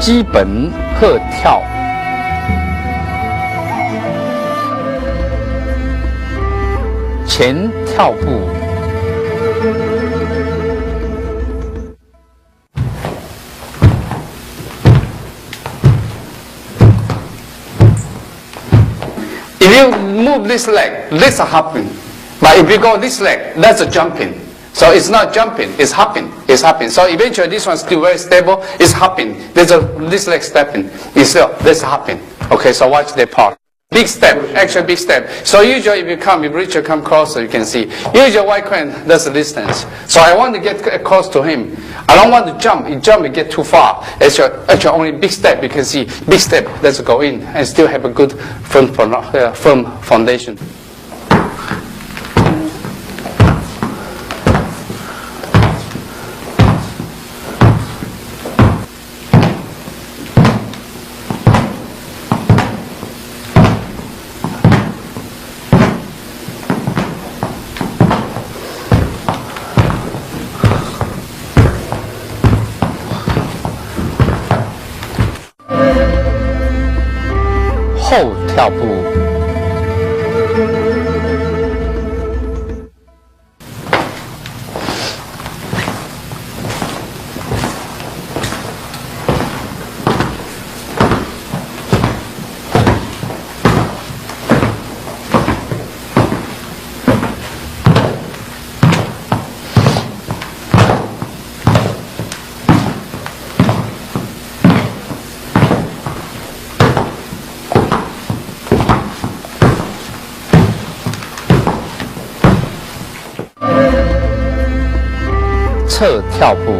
基本鹤跳。前跳步。If you move this leg, this is hopping. But if you go this leg, that's a jumping. So it's not jumping, it's hopping. It's hopping. So eventually this one's still very stable. It's hopping. This leg stepping. It's still this hopping. Okay, so watch that part. Big step, actually big step. So usually if you reach or come closer, you can see. Usually white crane, that's the distance. So I want to get close to him. I don't want to jump. You jump, you get too far. Actually only big step. You can see big step. Let's go in and still have a good firm foundation.后跳步。侧跳步。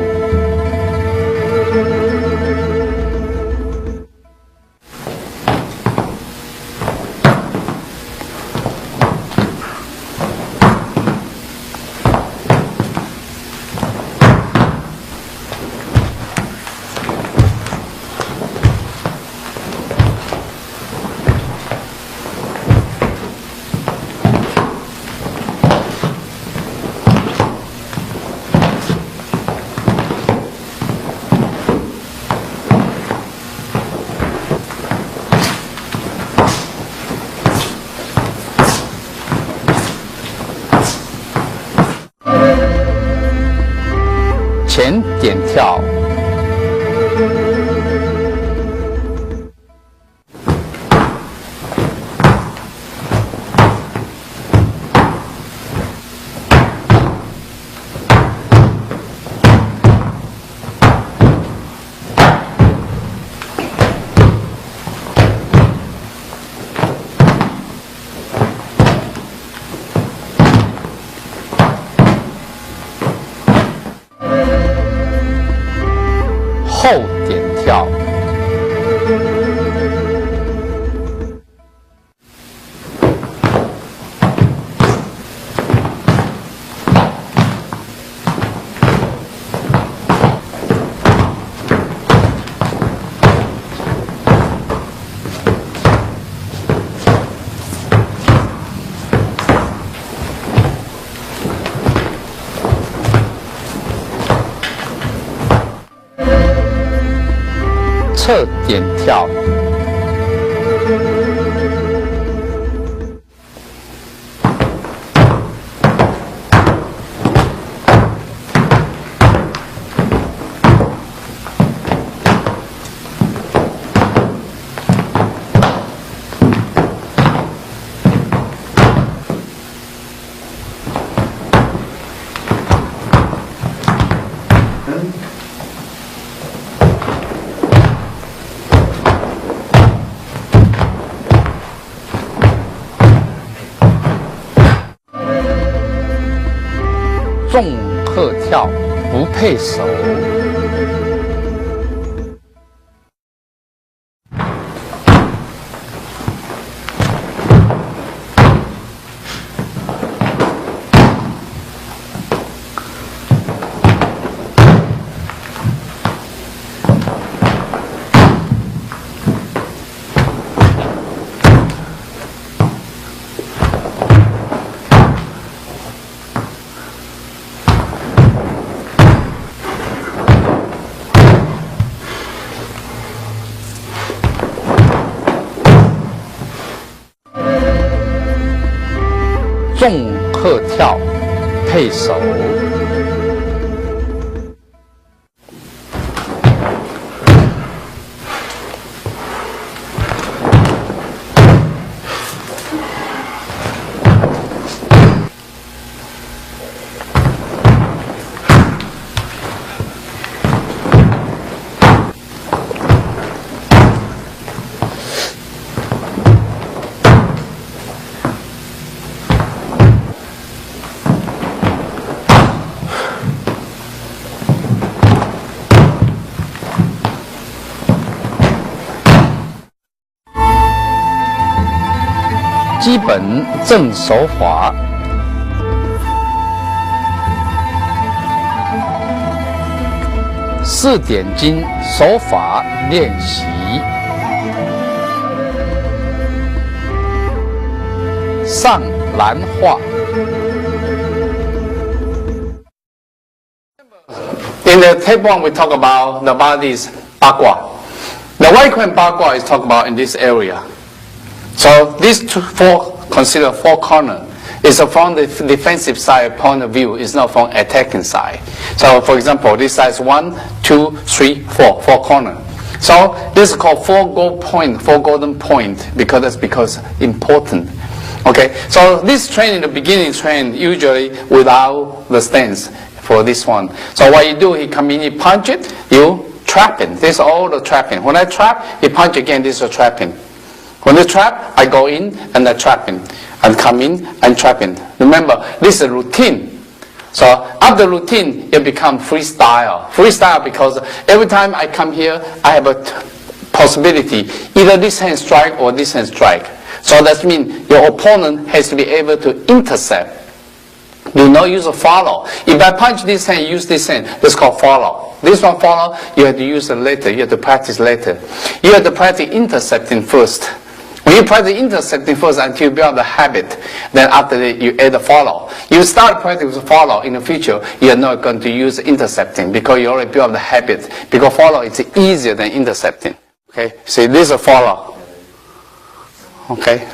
前点跳。后点跳。侧点跳。纵鹤跳不配手。纵鹤跳配手。基本正手法，4点睛手法练习。上兰花。In the tape one, we talk about the body's bagua. The white coin bagua is talked about in this area. So these consider four corners. It's from the defensive side point of view. It's not from attacking side. So for example, this side is 1, 2, 3, 4, 4 corners. So this is called four golden point, because important. Okay. So this training, the beginning training, usually without the stance for this one. So what you do, he come in, you punch it, you trap it. This is all the trapping. When I trap, he punch again. This is a trapping. When they trap, I go in and I trap him. And come in and trap him. Remember, this is a routine. So after routine, it becomes freestyle. Freestyle because every time I come here, I have a possibility. Either this hand strike or this hand strike. So that means your opponent has to be able to intercept. Do not use a follow. If I punch this hand, use this hand, that's called follow. This one follow, you have to use it later. You have to practice later. You have to practice intercepting first. When you practice intercepting first until you build the habit, then after that you add the follow. You start practicing with follow in the future, you are not going to use intercepting because you already built the habit. Because follow is easier than intercepting. Okay, see this is a follow. Okay,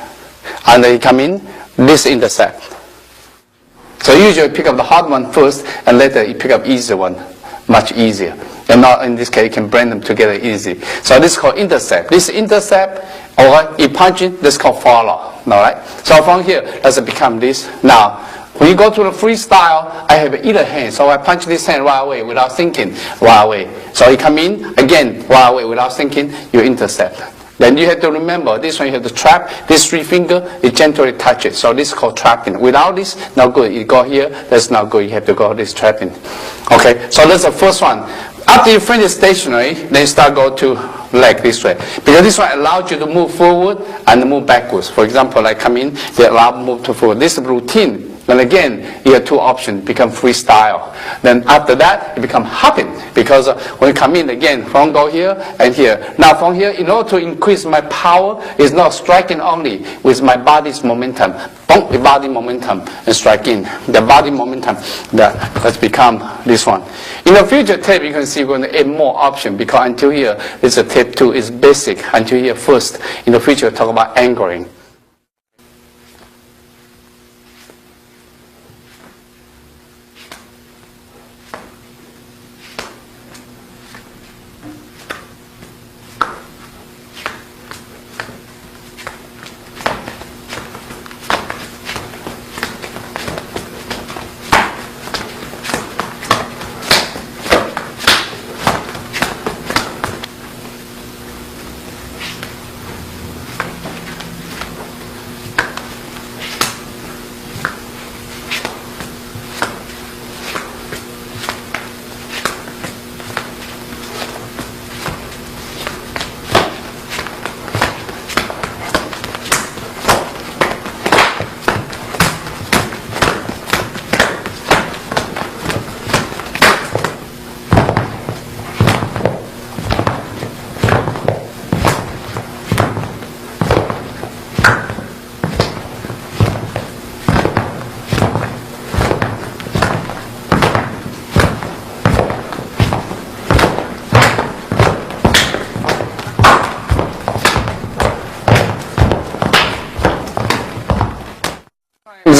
and then you come in, this intercept. So usually pick up the hard one first, and later you pick up easier one, much easier. And not in this case, you can blend them together easy. So this is called intercept. This intercept, or you punch it, this is called follow. Alright? So from here, let's become this. Now, when you go to the freestyle, I have either hand. So I punch this hand right away without thinking, right away. So you come in, again, right away without thinking, you intercept. Then you have to remember, this one you have to trap, this 3 finger, you gently touch it. So this is called trapping. Without this, no good. You go here, that's not good. You have to go this trapping. Okay, so that's the first one. After you finish stationary, then you start go to leg this way. Because this one allows you to move forward and move backwards. For example, I come in, they allow move to forward. This is routine. Then again, you have 2 options, become freestyle. Then after that, it become hopping. Because when you come in again, from go here and here. Now from here, in order to increase my power, is not striking only with my body's momentum. Boom, the body momentum and strike in. The body momentum, that has become this one. In the future tape, you can see we're going to add more options because until here, it's a tape 2, is basic. Until here first. In the future, talk about angling.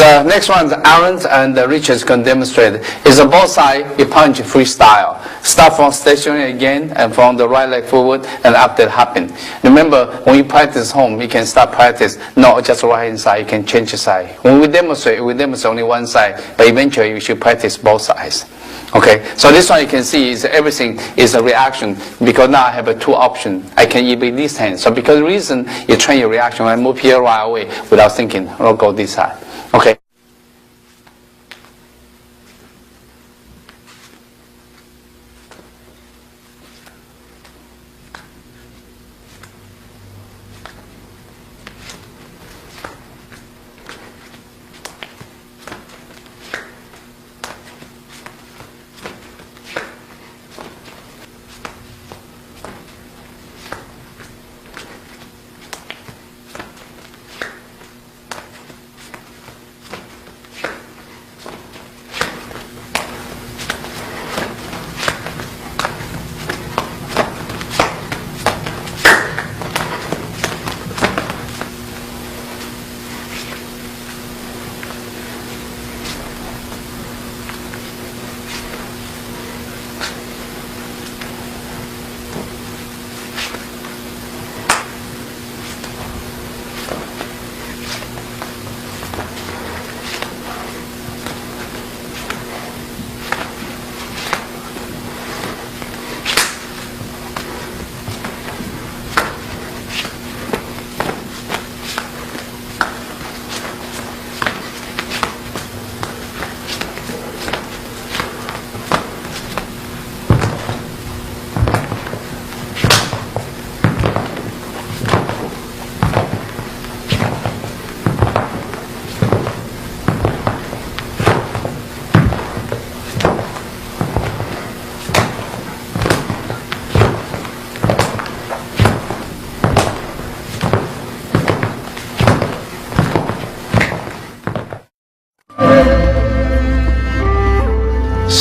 The next one, the Aaron and Richard's going to demonstrate. Is a both side, you punch freestyle. Start from stationary again, and from the right leg forward, and after happen. Remember, when you practice home, you can start practice, not just right hand side, you can change the side. When we demonstrate only one side, but eventually you should practice both sides. Okay, so this one you can see is everything is a reaction, because now I have a two option. I can either this hand. So because the reason you train your reaction, I move here right away without thinking, I'll go this side. Okay.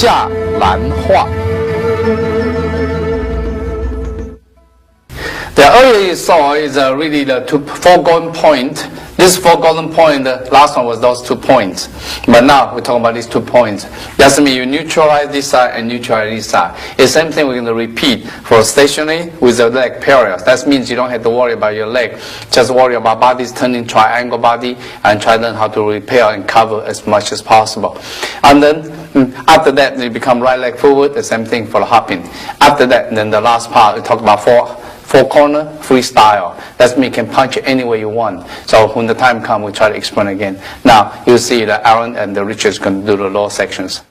下兰化。 The earlier you saw is really the four golden point. This four golden point, the last one was those 2 points. But now we're talking about these 2 points. That means you neutralize this side and neutralize this side. It's the same thing we're going to repeat for stationary with the leg parallel. That means you don't have to worry about your leg. Just worry about bodies turning triangle body and try to learn how to repair and cover as much as possible. And then after that, you become right leg forward, the same thing for the hopping. After that, then the last part, we talk about four corner freestyle. That means you can punch it any way you want. So when the time comes, we try to explain again. Now you see that Aaron and the Richards can do the lower sections.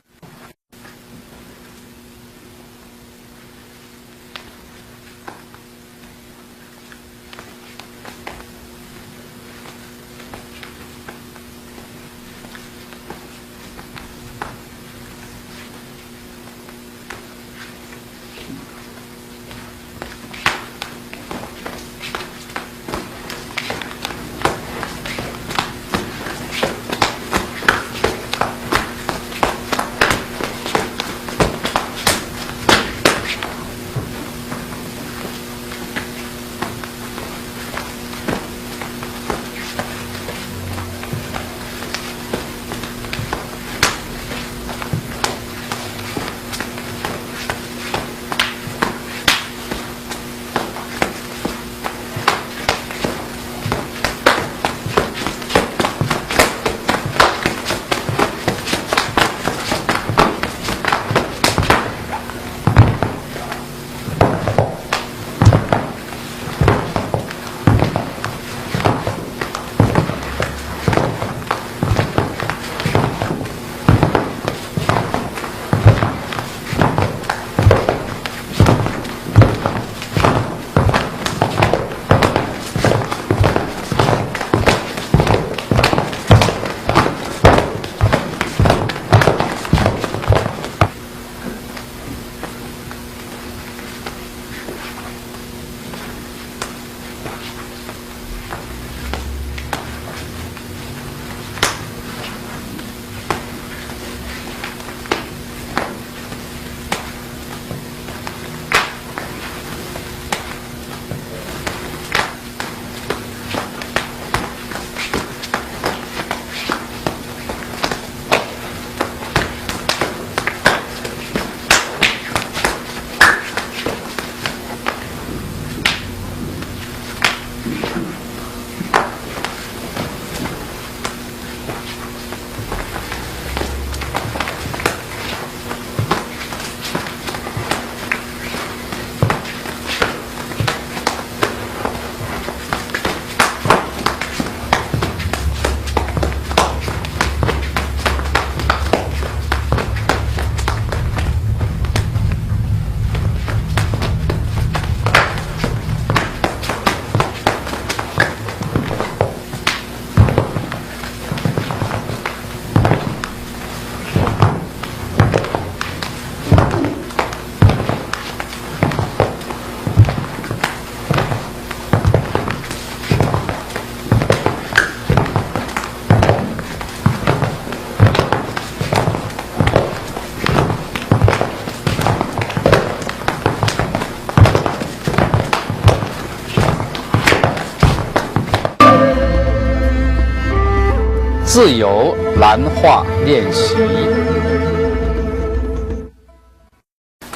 自由蓝化练习。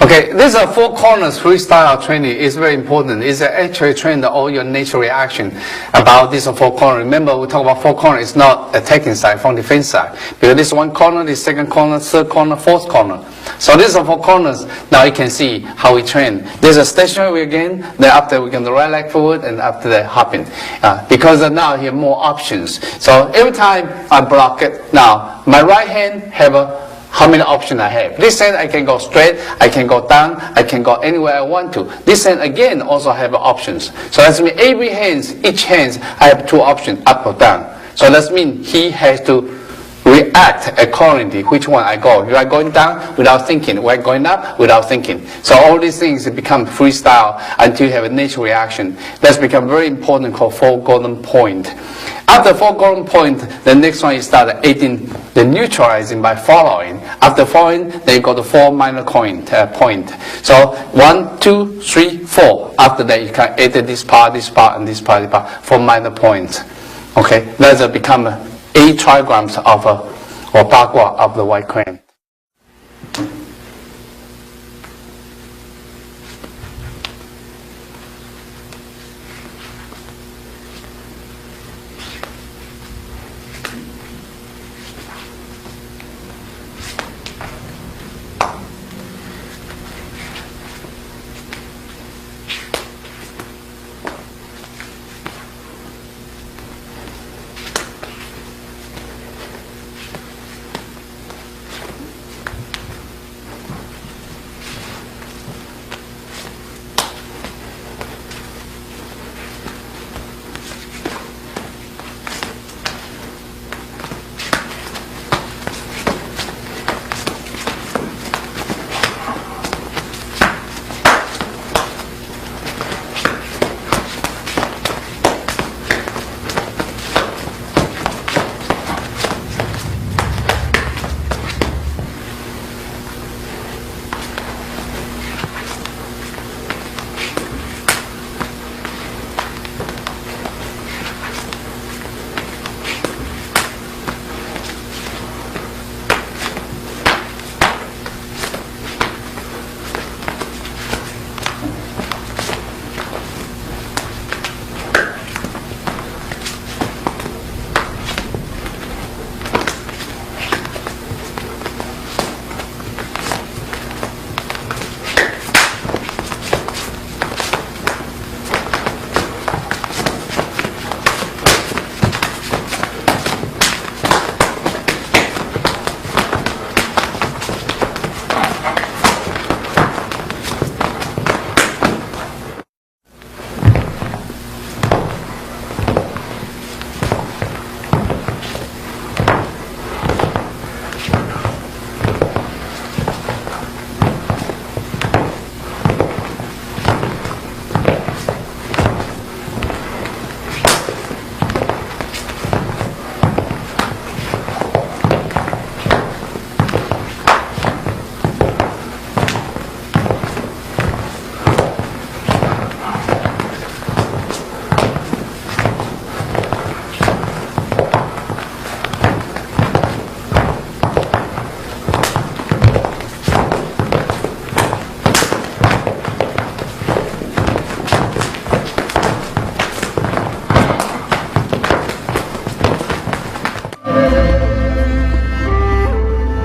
Okay, these are four corners freestyle training. It's very important. It's actually train all your natural reaction about these four corners. Remember, we talk about four corners. It's not attacking side from defense side. Because this one corner, this second corner, third corner, fourth corner. So these are four corners. Now you can see how we train. There's a stationary again. Then after we can do right leg forward and after that hopping. Because now you have more options. So every time I block it, now my right hand have how many options I have. This hand I can go straight, I can go down, I can go anywhere I want to. This hand again also have options. So that means every hand, each hand I have two options, up or down. So that means he has to react accordingly which one I go. You are going down without thinking, we are going up without thinking. So all these things become freestyle until you have a natural reaction. That's become very important called four golden point. After four golden point, the next one is start aiding the neutralizing by following. After following, then you go to four minor point. So 1, 2, 3, 4. After that, you can add this part, and this part, this part, 4 minor points. Okay, that's become 8 trigrams of or bagua of the white crane.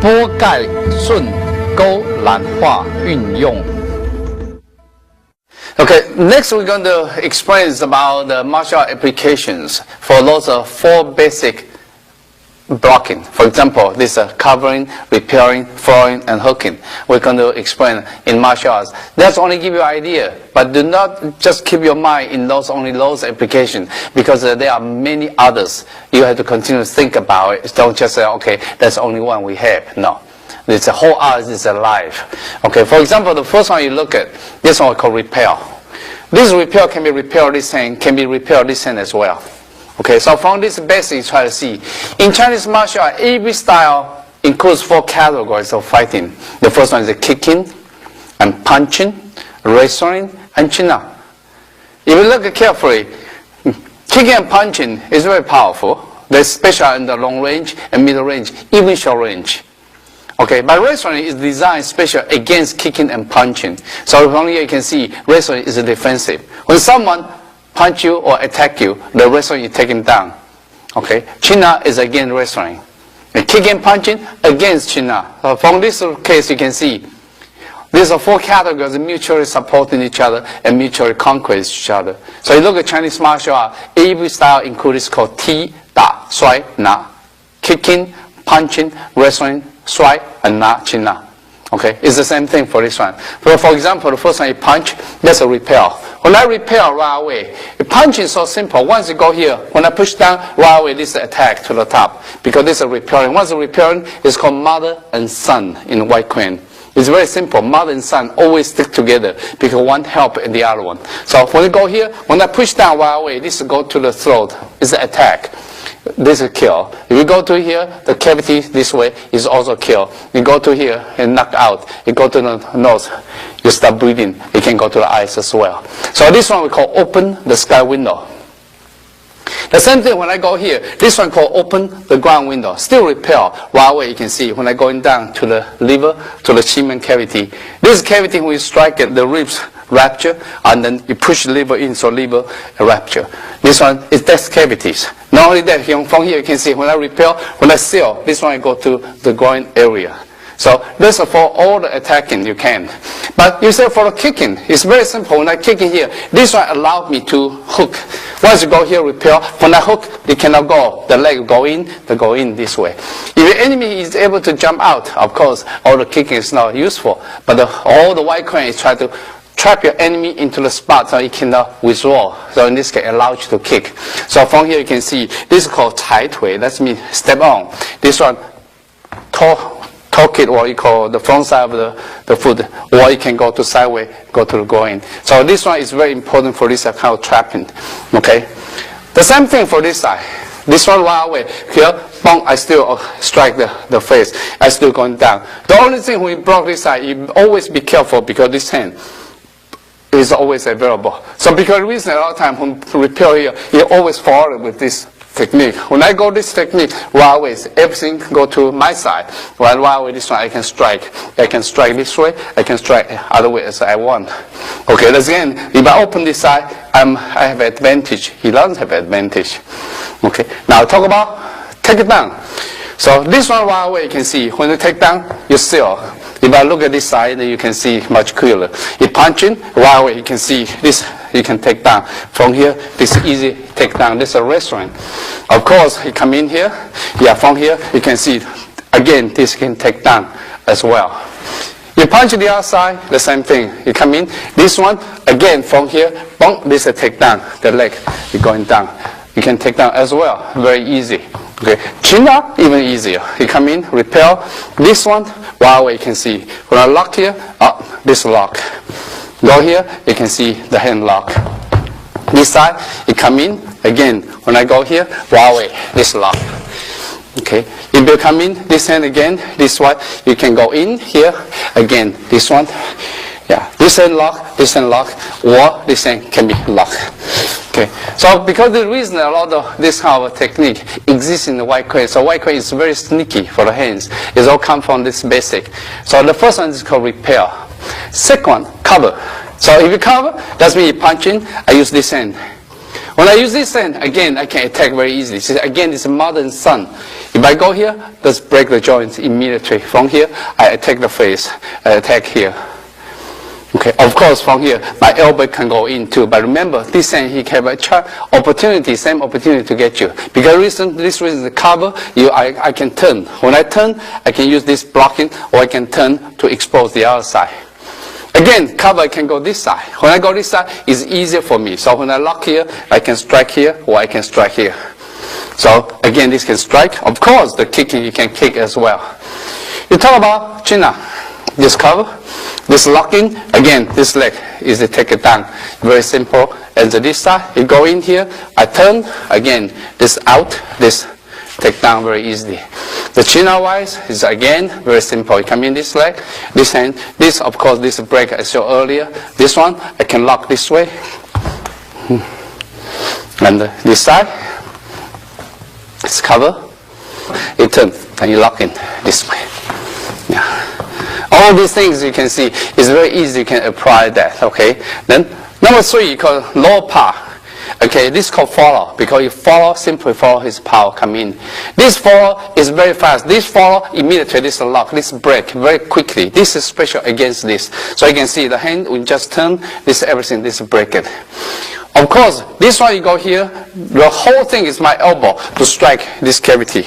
拨盖顺钩懒化运用。 Okay, next we're going to explain about the martial art applications for those 4 basic blocking. For example, this covering, repairing, throwing, and hooking. We're going to explain in martial arts. That's only give you an idea, but do not just keep your mind in only those applications, because there are many others. You have to continue to think about it. Don't just say, okay, that's only one we have. No. It's a whole art is alive. Okay, for example, the first one you look at, this one we call repair. This repair can be repaired this hand, can be repaired this hand as well. Okay, so from this basic, you try to see. In Chinese martial art, every style includes 4 categories of fighting. The first one is kicking, and punching, wrestling, and chin up. If you look carefully, kicking and punching is very powerful. They're special in the long range and middle range, even short range. Okay, but wrestling is designed special against kicking and punching. So from here you can see wrestling is defensive. When someone punch you or attack you, the wrestling is taken down. Okay, China is against wrestling. And kicking and punching against China. So from this case you can see these are 4 categories mutually supporting each other and mutually conquest each other. So you look at Chinese martial art, every style includes called Ti, Da, Shuai, Na. Kicking, punching, wrestling, Shuai, and Na, China. Okay, it's the same thing for this one. For example, the first time you punch, that's a repel. When I repel right away, the punch is so simple. Once you go here, when I push down right away, this is attack to the top. Because this is repelling. Once repelling, it's called mother and son in White Queen. It's very simple. Mother and son always stick together because one help in the other one. So when you go here, when I push down right away, this go to the throat. It's an attack. This is kill. If you go to here, the cavity this way is also kill. You go to here and knock out. You go to the nose, you stop breathing. You can go to the eyes as well. So this one we call open the sky window. The same thing when I go here, this one called open the ground window. Still repel. Right away you can see when I going down to the liver, to the Qingmen cavity. This cavity when you strike it, the ribs rupture, and then you push the liver in, so liver rupture. This one is death cavities. Not only that, from here you can see when I repel, when I seal, this one I go to the groin area. So this is for all the attacking you can. But you say for the kicking, it's very simple. When I kick in here, this one allowed me to hook. Once you go here, repel. When I hook, it cannot go. The leg go in, they go in this way. If the enemy is able to jump out, of course, all the kicking is not useful. But all the White Queen is trying to trap your enemy into the spot so he cannot withdraw. So in this case, allow you to kick. So from here you can see, this is called Cai Tui. That means step on. This one, toe kick, or you call the front side of the foot, or you can go to sideways, go to the groin. So this one is very important for this kind of trapping. Okay? The same thing for this side. This one right away. Here, boom, I still strike the face. I still going down. The only thing when you block this side, you always be careful because this hand is always available. So because the reason a lot of time when you repel here, you always follow with this technique. When I go this technique, right away, everything go to my side. Right away, this one I can strike. I can strike this way. I can strike other way as I want. Okay, that's again. If I open this side, I have advantage. He doesn't have advantage. Okay. Now talk about take it down. So this one right away you can see when you take down, you seal. If I look at this side, you can see much clearer. You punch in, right away you can see this. You can take down. From here, this is easy take down. This is a restaurant. Of course, you come in here. Yeah, from here, you can see, again, this can take down as well. You punch the other side, the same thing. You come in. This one, again, from here, boom, this is a take down. The leg, you're going down. You can take down as well. Very easy. Okay, chin up, even easier. You come in, repel. This one, right away you can see. When I lock here, up, this lock. Go here, you can see the hand lock. This side, you come in, again, when I go here, right away, this lock. Okay, if you come in, this hand again, this one, you can go in here, again, this one. Yeah, this hand lock, or this hand can be locked. Okay, so because the reason a lot of this kind of technique exists in the White Queen, so White Queen is very sneaky for the hands. It all comes from this basic. So the first one is called repel. Second one, cover. So if you cover, that means you punch in, I use this hand. When I use this hand, again, I can attack very easily. So again, it's a mother and son. If I go here, let's break the joints immediately. From here, I attack the face, I attack here. Okay, of course, from here, my elbow can go in too. But remember, this hand, he can have a opportunity, same opportunity to get you. Because this reason, the cover, I can turn. When I turn, I can use this blocking, or I can turn to expose the other side. Again, cover, I can go this side. When I go this side, it's easier for me. So when I lock here, I can strike here, or I can strike here. So again, this can strike. Of course, the kicking, you can kick as well. You talk about chin-up. This cover. This locking, again, this leg is to take it down. Very simple. And this side, you go in here, I turn, again, this out, this take down very easily. The chin-up wise is again very simple. You come in this leg, this hand, this, of course, this break I showed earlier. This one, I can lock this way. And this side. It's cover. You turn and you lock in this way. Yeah. All these things you can see is very easy. You can apply that. Okay. Then number 3 called lower power. Okay, this is called follow, because you follow, simply follow his power come in. This follow is very fast. This follow immediately, this lock, this break very quickly. This is special against this. So you can see the hand, we just turn, this everything, this break it. Of course, this one you go here, the whole thing is my elbow to strike this cavity.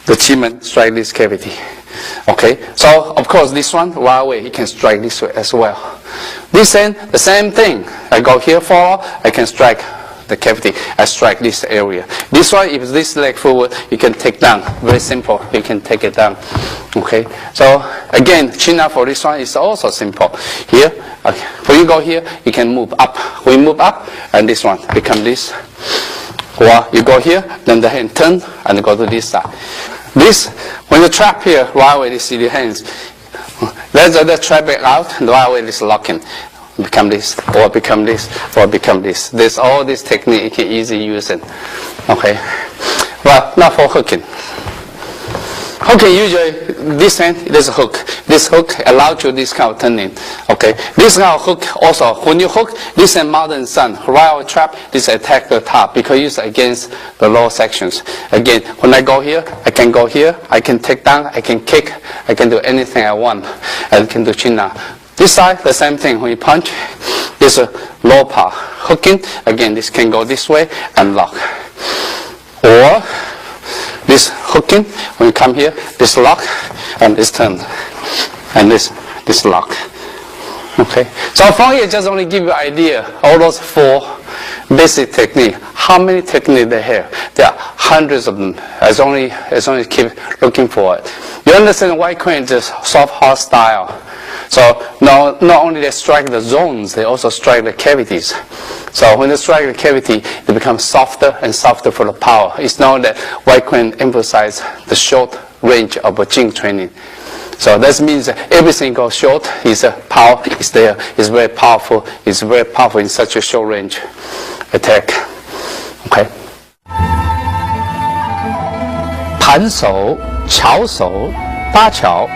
The Chiman strike this cavity. Okay, so of course this one, right away, he can strike this way as well. This end, the same thing. I go here follow, I can strike the cavity. I strike this area. This one, if this leg forward, you can take down. Very simple, you can take it down. Okay, so again, chin up for this one is also simple. Here, okay. When you go here, you can move up. We move up, and this one become this. Or you go here, then the hand turn, and go to this side. This, when you trap here, right away you see the hands. Let's the trap back out, and right away this locking. Become this, or become this, or become this. There's all this technique you can easily use it. Okay. Well, now for hooking. Hooking, usually this hand, there's a hook. This hook allows you this kind of turning. Okay. This kind of hook also, when you hook, this hand mother and son, right away trap, this attack the top, because it's against the lower sections. Again, when I go here, I can go here, I can take down, I can kick, I can do anything I want. I can do chin up. This side, the same thing. When you punch, this is a low power. Hooking, again, this can go this way and lock. Or this hooking, when you come here, this lock and this turn. And this lock. Okay. So from here, just only give you an idea. All those 4 basic techniques. How many techniques they have? There are hundreds of them. As only keep looking for it. You understand why Korean is soft hard style. So not only they strike the zones, they also strike the cavities. So when they strike the cavity, they become softer and softer for the power. It's known that White Korean emphasize the short range of a Jing training. So that means that everything goes short. His power is there. It's very powerful. It's very powerful in such a short range attack. Okay. 盘手、桥手、搭桥。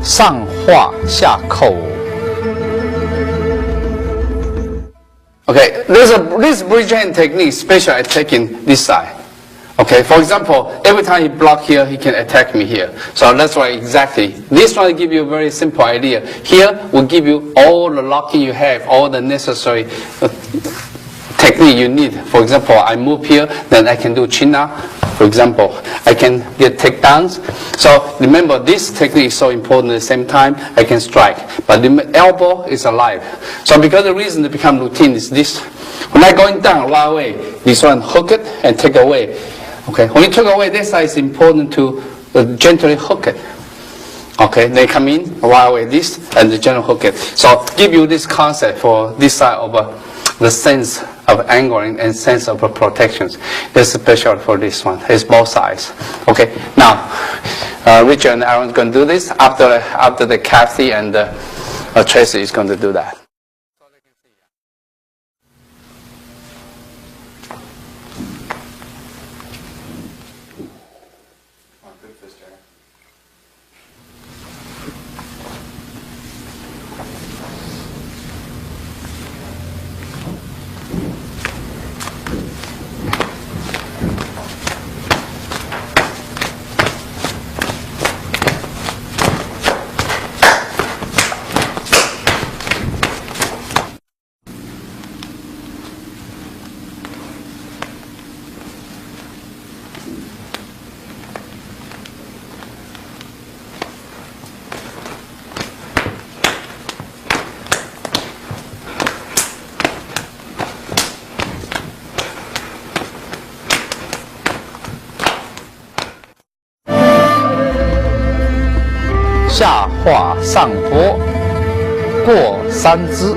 上画下扣。 Okay, this bridge hand technique is special attacking this side. Okay, for example, every time he block here, he can attack me here. So that's why exactly. This one will give you a very simple idea. Here will give you all the locking you have, all the necessary technique you need. For example, I move here, then I can do chin-up. For example, I can get takedowns. So remember, this technique is so important at the same time, I can strike. But the elbow is alive. So because the reason to become routine is this. When I going down right away, this one hook it and take away. Okay, when you take away this side, it's important to gently hook it. Okay, they come in right away, this, and the gentle hook it. So give you this concept for this side of the sense of angling and sense of protections. That's special for this one. It's both sides. Okay. Now, Richard and Aaron are going to do this after the Kathy and Tracy is going to do that.下画上托，过三支。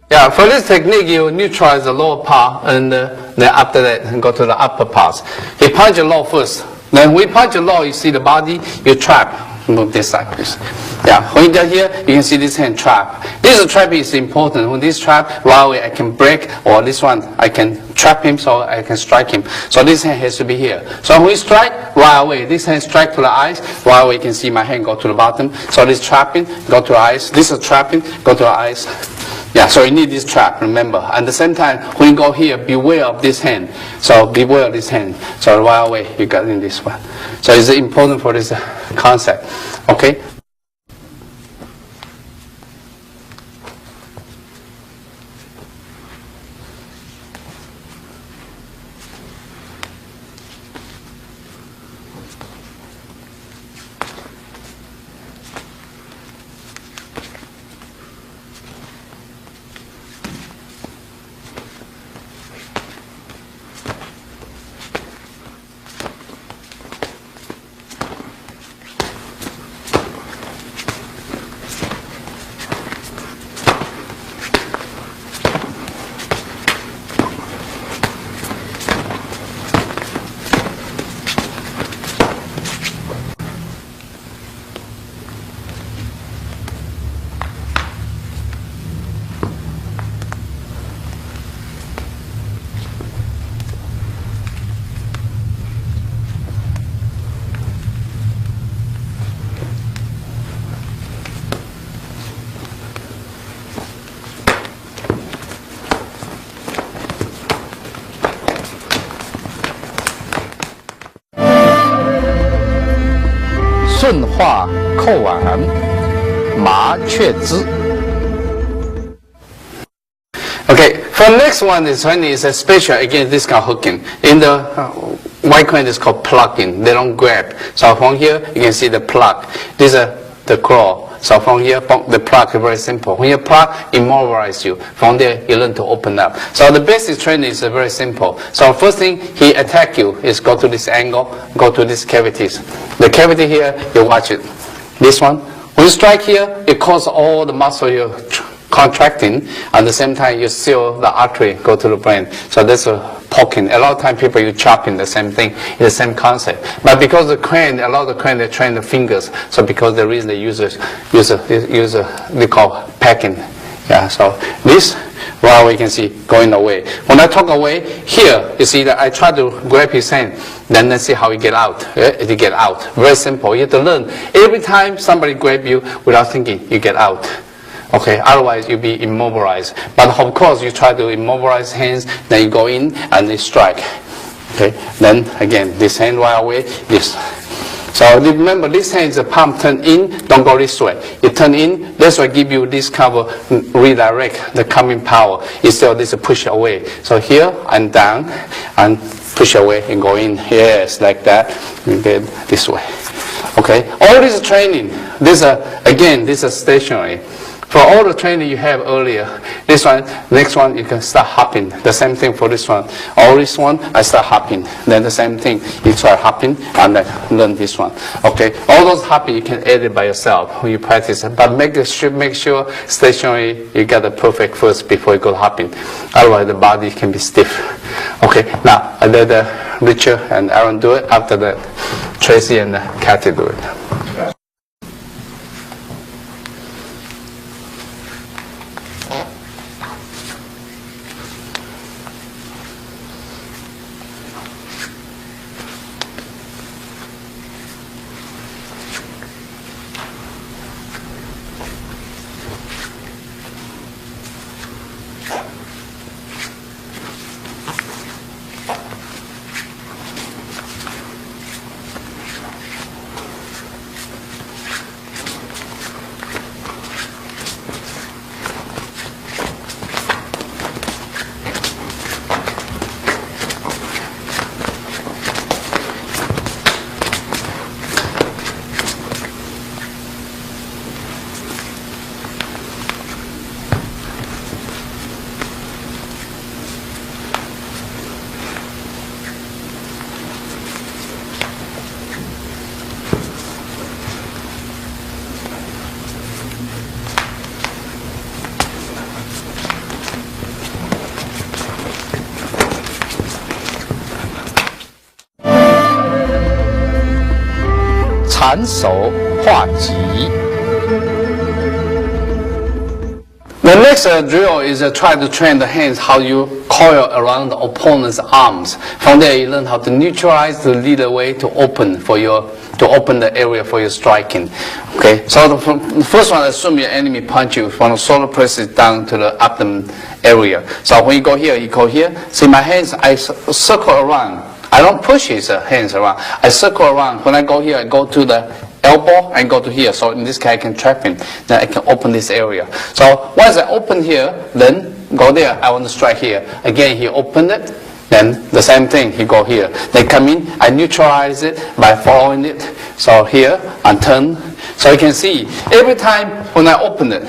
Yeah, for this technique, you neutralize the lower part, and then after that, go to the upper parts. You punch the low first. Then we punch the low, you see the body, you trap. move this side, please. Yeah, when you get here, you can see this hand trap. This trap is important. When this trap, right away I can break, or this one, I can trap him, so I can strike him. So this hand has to be here. So when we strike, right away, this hand strike to the eyes, right away you can see my hand go to the bottom. So this trapping, go to the eyes. This is trapping, go to the eyes. Yeah, so you need this trap, remember. At the same time, when you go here, beware of this hand. So beware of this hand. So right away, you got in this one. So it's important for this concept. Okay?顺化扣腕，麻雀枝。 Okay, for the next one is when it's a special, again, this kind of hooking. In the white coin, it's called plucking. They don't grab. So from here, you can see the pluck. This is the claw. So from here, the pluck is very simple. When you pluck, immobilize you. From there, you learn to open up. So the basic training is very simple. So first thing he attack you is go to this angle, go to these cavities. The cavity here, you watch it. This one. When you strike here, it causes all the muscle you're contracting. At the same time, you seal the artery, go to the brain. So that's a poking. A lot of time people you chopping the same thing, it's the same concept. But because the crane, a lot of the crane they train the fingers. So because the reason they use they call packing. Yeah. So this, well, we can see going away. When I talk away, here you see that I try to grab his hand. Then let's see how he get out. It get out. Very simple. You have to learn. Every time somebody grab you without thinking, you get out. Okay, otherwise you'll be immobilized. But of course, you try to immobilize hands, then you go in and you strike. Okay, then again, this hand right away, this. So remember, this hand is a palm turn in, don't go this way. You turn in, that's why give you this cover, redirect the coming power instead of this push away. So here and down and push away and go in. Yes, like that. You get this way. Okay, all this training. This again, this is stationary. For all the training you have earlier, this one, next one, you can start hopping. The same thing for this one. All this one, I start hopping. Then the same thing, you try hopping and then learn this one. Okay, all those hopping you can add it by yourself when you practice it. But make sure stationary, you get the perfect first before you go hopping. Otherwise the body can be stiff. Okay, now I let Richard and Aaron do it. After that, Tracy and Kathy do it.缠手后化吉。The next drill is try to train the hands how you coil around the opponent's arms. From there, you learn how to neutralize the leader way to open the area for your striking. Okay, so the first one, assume your enemy punch you from the solar plexus down to the abdomen area. So when you go here, see my hands, I circle around. I don't push his hands around. I circle around. When I go here, I go to the elbow and go to here. So in this case, I can trap him. Then I can open this area. So once I open here, then go there. I want to strike here. Again, he opened it. Then the same thing, he go here. They come in, I neutralize it by following it. So here, and turn. So you can see, every time when I open it,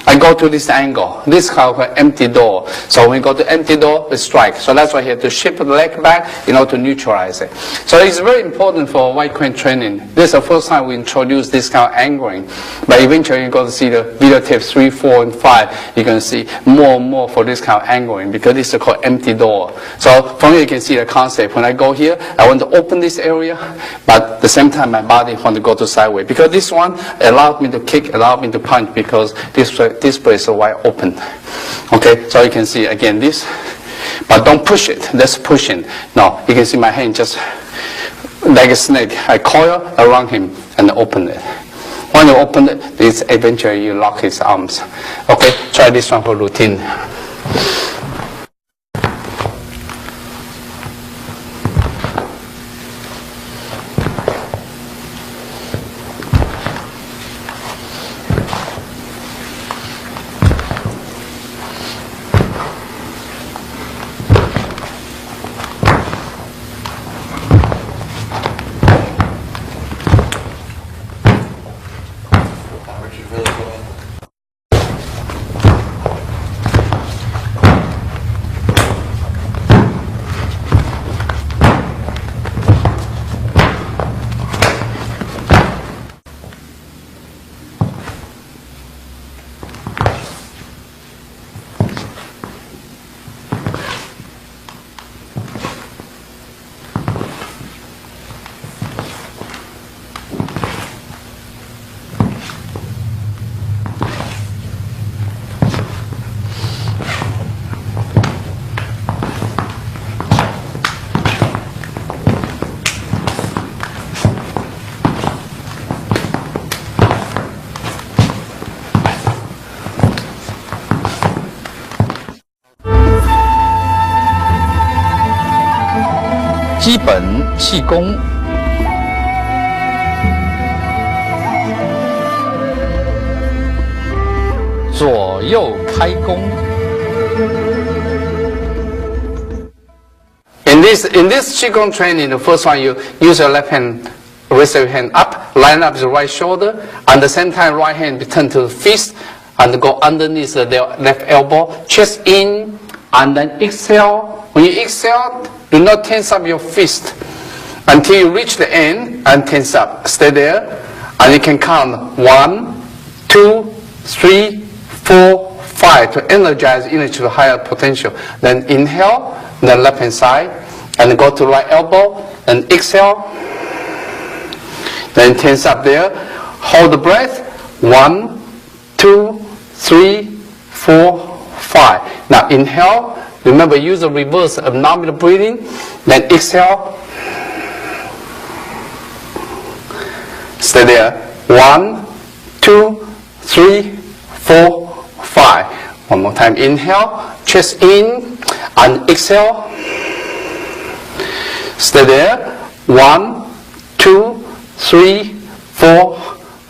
I go to this angle. This is called empty door. So when we go to empty door, we strike. So that's why you have to shift the leg back in order to neutralize it. So it's very important for white crane training. This is the first time we introduce this kind of angling. But eventually you're going to see the video tape 3, 4, and 5. You're going to see more and more for this kind of angling because this is called empty door. So from here you can see the concept. When I go here, I want to open this area, but at the same time my body want to go to sideways. Because this one allowed me to kick, allowed me to punch because this place is wide open. Okay, so you can see again this, but don't push it. That's pushing. No, you can see my hand just like a snake. I coil around him and open it. When you open it, this eventually you lock his arms. Okay, try this one for routine.基本气功，左右开弓。In this Qigong training, the first one you use your left hand, raise your hand up, line up the right shoulder, and at the same time right hand turn to the fist and go underneath the left elbow, chest in, and then exhale. When you exhale, do not tense up your fist until you reach the end and tense up. Stay there, and you can count 1, 2, 3, 4, 5 to energize into the higher potential. Then inhale, then left hand side, and go to right elbow, and exhale. Then tense up there. Hold the breath. 1, 2, 3, 4, 5. Now inhale. Remember, use the reverse abdominal breathing. Then exhale. Stay there. 1, 2, 3, 4, 5. One more time. Inhale. Chest in. And exhale. Stay there. 1, 2, 3, 4,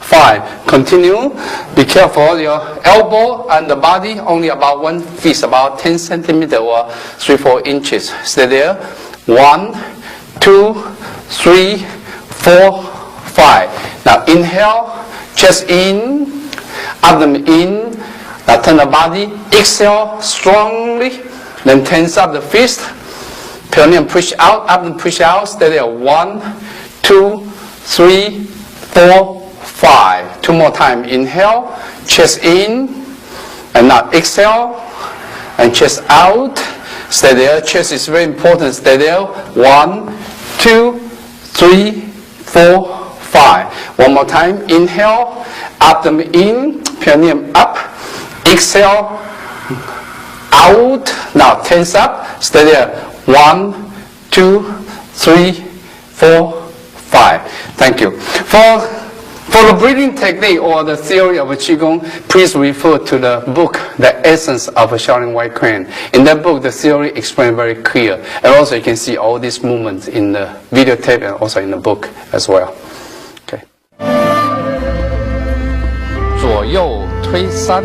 5. Continue. Be careful. Your elbow and the body only about 1 fist, about 10 centimeters or 3-4 inches. Stay there. 1, 2, 3, 4, 5. Now inhale. Chest in. Abdomen in. Now turn the body. Exhale strongly. Then tense up the fist. Perineum push out. Abdomen push out. Stay there. 1, 2, 3, 4, 5. 2 more times. Inhale, chest in, and now exhale, and chest out. Stay there. Chest is very important. Stay there. 1, 2, 3, 4, 5. One more time. Inhale, abdomen in, perineum up. Exhale, out. Now tense up. Stay there. 1, 2, 3, 4, 5. Thank you. For the breathing technique or the theory of Qigong, please refer to the book, The Essence of a Shaolin White Crane. In that book, the theory explained very clear. And also you can see all these movements in the videotape and also in the book as well. Okay. 左右推3。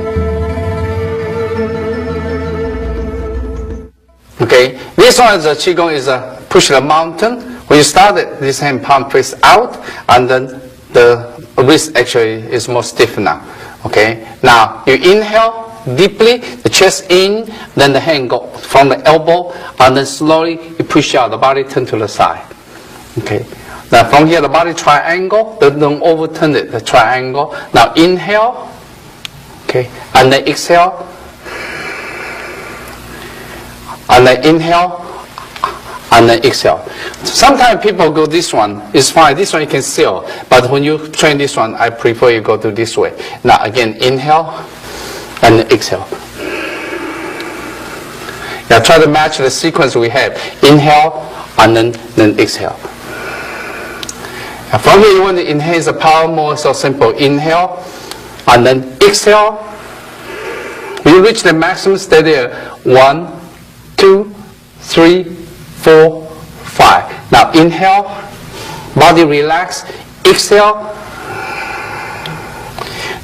Okay. This one is a Qigong is a push the mountain. When you start it, this hand palm face out, and then the wrist actually is more stiff now. Okay. Now you inhale deeply, the chest in, then the hand go from the elbow, and then slowly you push out. The body turn to the side. Okay. Now from here the body triangle. Don't overturn it. The triangle. Now inhale. Okay. And then exhale. And then inhale. And then exhale. Sometimes people go this one. It's fine. This one you can seal. But when you train this one, I prefer you go to this way. Now again, inhale and then exhale. Now try to match the sequence we have. Inhale and then exhale. Now from here you want to enhance the power more. So simple. Inhale and then exhale. When you reach the maximum, stay there. 1, 2, 3, 4, 5. Now inhale, body relax, exhale.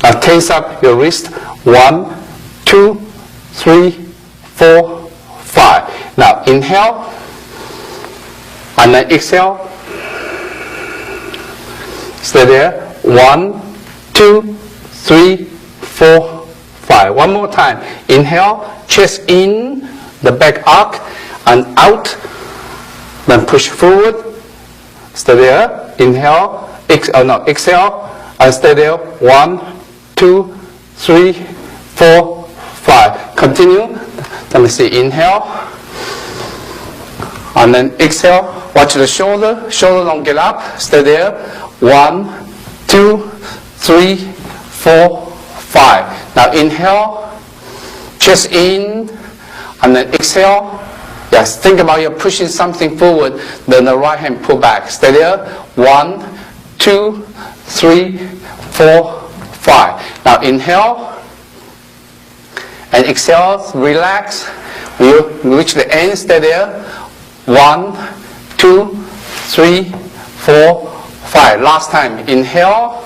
Now tense up your wrist. 1, 2, 3, 4, 5. Now inhale, and then exhale. Stay there. 1, 2, 3, 4, 5. One more time. Inhale, chest in, the back arc, and out. Then push forward. Stay there. Inhale. Exhale. And stay there. 1, 2, 3, 4, 5. Continue. Let me see. Inhale. And then exhale. Watch the shoulder. Shoulder don't get up. Stay there. 1, 2, 3, 4, 5. Now inhale. Chest in. And then exhale. Yes, think about you're pushing something forward, then the right hand pull back. Stay there. 1, 2, 3, 4, 5. Now inhale and exhale, relax. When you reach the end, stay there. 1, 2, 3, 4, 5. Last time. Inhale,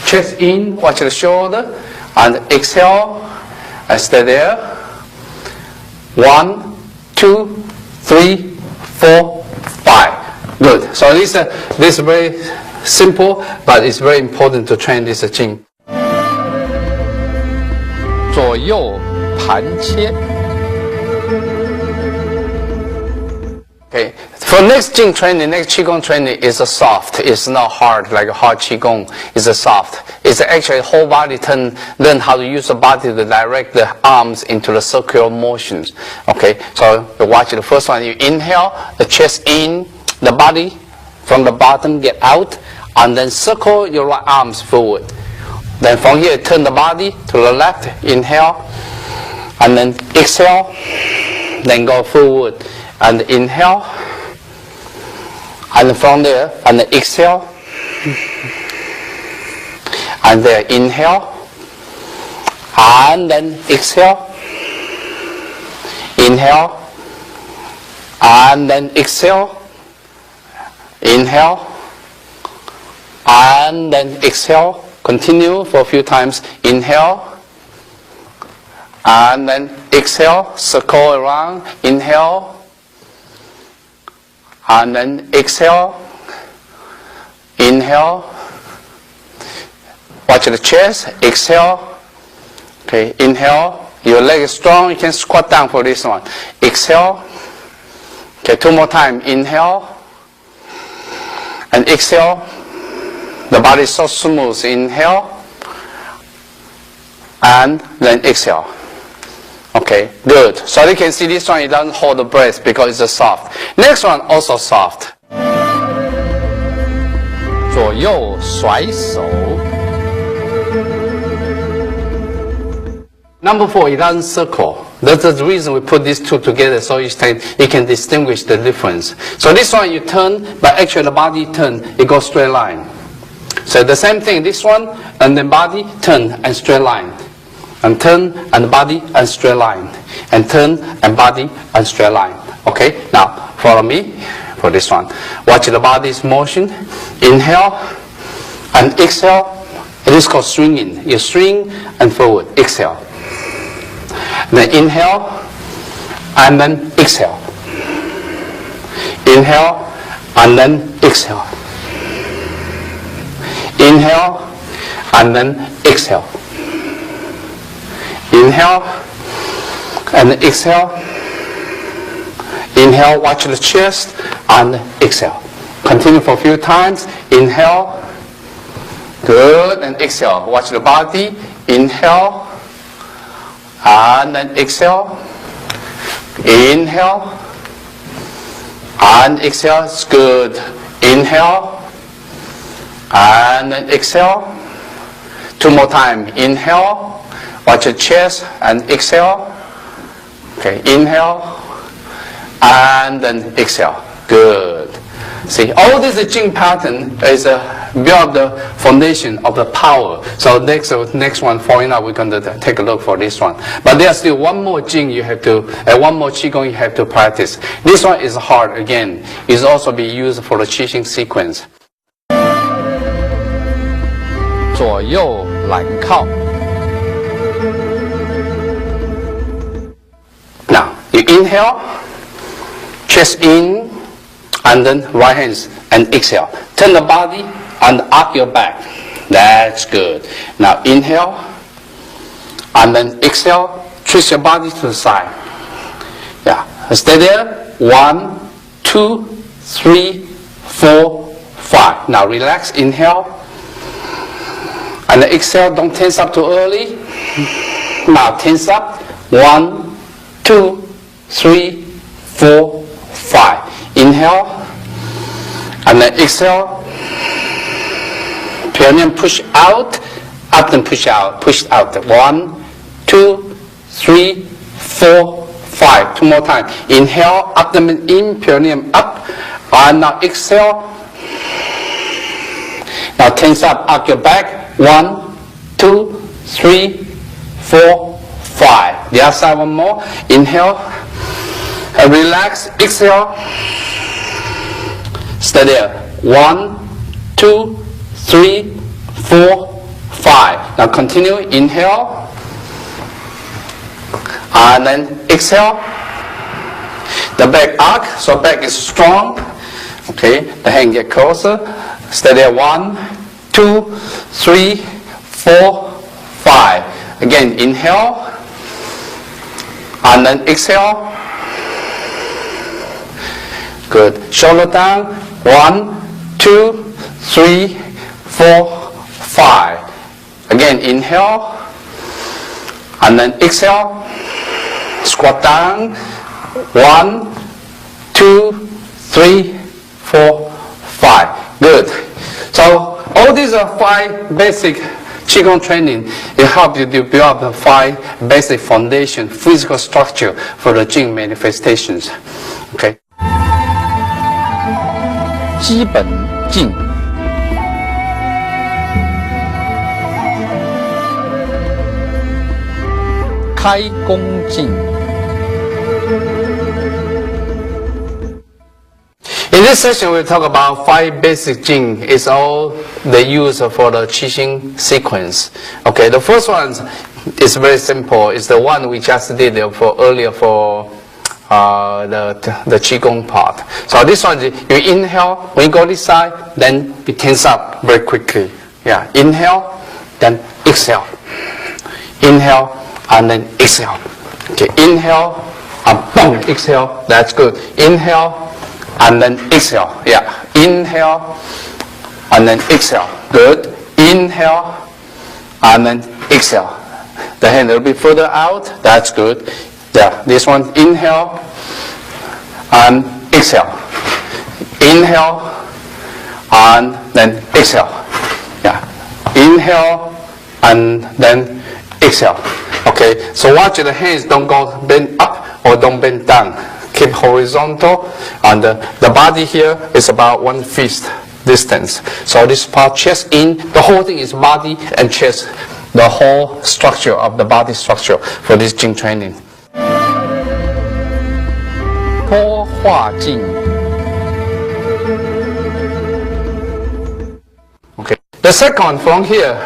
chest in, watch the shoulder, and exhale, and stay there. 1, 2, 3, 4, 5. Good. So this is very simple, but it's very important to train this Jing. 左右盘切。 Okay. For next Jing training, next Qigong training is a soft. It's not hard like a hard Qigong. It's a soft. It's actually whole body learn how to use the body to direct the arms into the circular motions. Okay. So you watch the first one. You inhale, the chest in, the body from the bottom get out, and then circle your right arms forward. Then from here, turn the body to the left. Inhale, and then exhale. Then go forward. And inhale, and from there, and exhale, and there, inhale, and then exhale, inhale, and then exhale, inhale, and then exhale. Continue for a few times. Inhale, and then exhale, circle around, inhale, and then exhale, inhale, watch the chest, exhale, okay, inhale, your leg is strong, you can squat down for this one, exhale, okay, 2 more times, inhale, and exhale, the body is so smooth, inhale, and then exhale. Okay, good. So you can see this one, it doesn't hold the breath because it's a soft. Next one, also soft. 左右甩手。Number 4, it doesn't circle. That's the reason we put these two together, so you can distinguish the difference. So this one you turn, but actually the body turn, it goes straight line. So the same thing, this one, and the body, turn, and straight line. And turn, and body, and straight line. And turn, and body, and straight line. Okay, now follow me for this one. Watch the body's motion. Inhale, and exhale. It is called swinging. You swing, and forward, exhale. Then inhale, and then exhale. Inhale, and then exhale. Inhale, and then exhale. Inhale, and exhale. Inhale, watch the chest, and exhale. Continue for a few times. Inhale, good, and exhale. Watch the body. Inhale, and then exhale. Inhale, and exhale. It's good. Inhale, and then exhale. 2 more times. Inhale, watch your chest, and exhale. Okay, inhale, and then exhale. Good. See, all this Jing pattern is build the foundation of the power. So next one, following up, we're going to take a look for this one. But there's still one more Jing you have to, one more Qigong you have to practice. This one is hard again. It's also be used for the Qigong sequence. 左右揽靠。 Now, you inhale, chest in, and then right hands, and exhale. Turn the body and arc your back. That's good. Now inhale, and then exhale, twist your body to the side. Yeah, stay there. 1, 2, 3, 4, 5. Now relax, inhale, and then exhale, don't tense up too early. Now tense up. 1, 2, 3, 4, 5. Inhale, and then exhale. Perineum push out, up and push out, push out. 1, 2, 3, 4, 5. 2 more times. Inhale, abdomen in, perineum up, and now exhale. Now tense up, arc your back. 1, 2, 3, 4, 5. The other side, one more. Inhale, and relax. Exhale. Stay there. 1, 2, 3, 4, 5. Now continue. Inhale, and then exhale. The back arc, so back is strong. Okay, the hand get closer. Stay there. 1, 2, 3, 4, 5. Again, inhale, and then exhale. Good. Shoulder down. 1, 2, 3, 4, 5. Again, inhale, and then exhale. Squat down. 1, 2, 3, 4, 5. Good. So all these are 5 basic Qigong training. It helps you to build up the 5 basic foundation, physical structure for the Jing manifestations. Okay. 基本劲，开弓劲。In this session, we'll talk about 5 basic Jing. It's all they use for the Qigong sequence. Okay, the first one is very simple. It's the one we just did earlier for the Qigong part. So this one, you inhale, when you go this side, then you tense up very quickly. Yeah, inhale, then exhale. Inhale, and then exhale. Okay, inhale, and boom, exhale. That's good. Inhale, and then exhale. Yeah, inhale, and then exhale. Good. Inhale, and then exhale. The hand a little bit further out. That's good. Yeah, this one, inhale, and exhale. Inhale, and then exhale. Yeah. Inhale and then exhale. Okay, so watch the hands don't go bend up or don't bend down. Keep horizontal, and the body here is about 1 fist distance. So this part, chest in, the whole thing is body and chest, the whole structure of the body structure for this Jing training. 脱化镜 Okay. The second from here,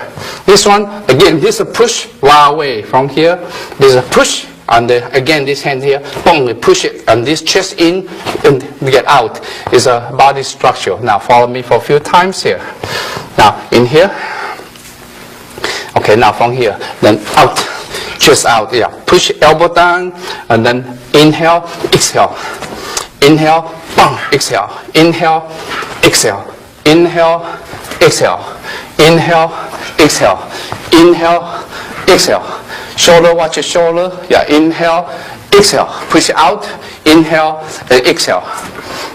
this one again, this is a push far away from here. This is a push, and again this hand here, boom, we push it, and this chest in and we get out. Is a body structure. Now follow me for a few times here. Now in here. Okay, now from here, then out, chest out. Yeah, push elbow down, and then inhale, exhale. Inhale, boom, exhale. Inhale, exhale. Inhale, exhale. Inhale, exhale. Inhale, exhale. Shoulder, watch your shoulder. Yeah, inhale, exhale. Push it out. Inhale and exhale.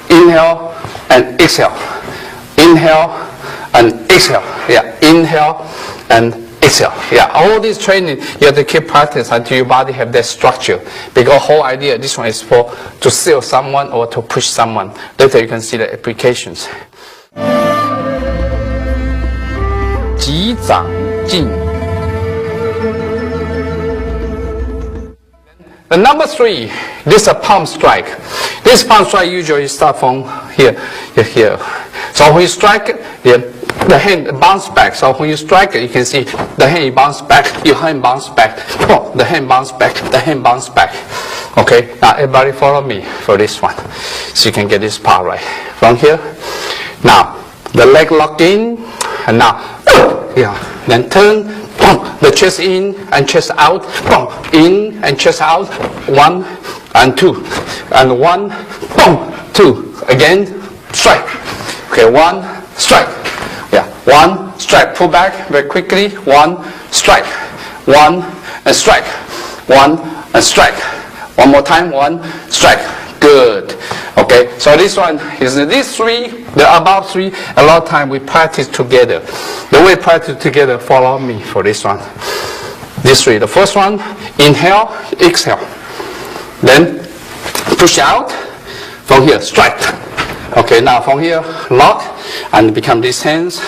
Inhale and exhale. Inhale and exhale. Yeah, inhale and exhale. Yeah, all this training you have to keep practice until your body have that structure. Because whole idea, this one is for to seal someone or to push someone. Later you can see the applications. 击掌镜 The number 3, this is a palm strike. This palm strike usually start from here, here. So when you strike it, the hand bounce back. So when you strike it, you can see the hand bounce back, your hand bounce back, oh, the hand bounce back, the hand bounce back. Okay, now everybody follow me for this one, so you can get this part right. From here, now the leg lock in, and now, yeah, then turn. Boom, the chest in and chest out, boom, in and chest out, 1 and 2, and 1, boom, 2, again, strike. Okay, 1, strike. Yeah, 1, strike, pull back very quickly, 1, strike, 1 and strike, 1 and strike. One more time, 1, strike. Good. Okay, so this one is these 3, the above 3, a lot of time we practice together. The way we practice together, follow me for this one. These 3. The first one, inhale, exhale. Then push out. From here, strike. Okay, now from here, lock, and become these hands,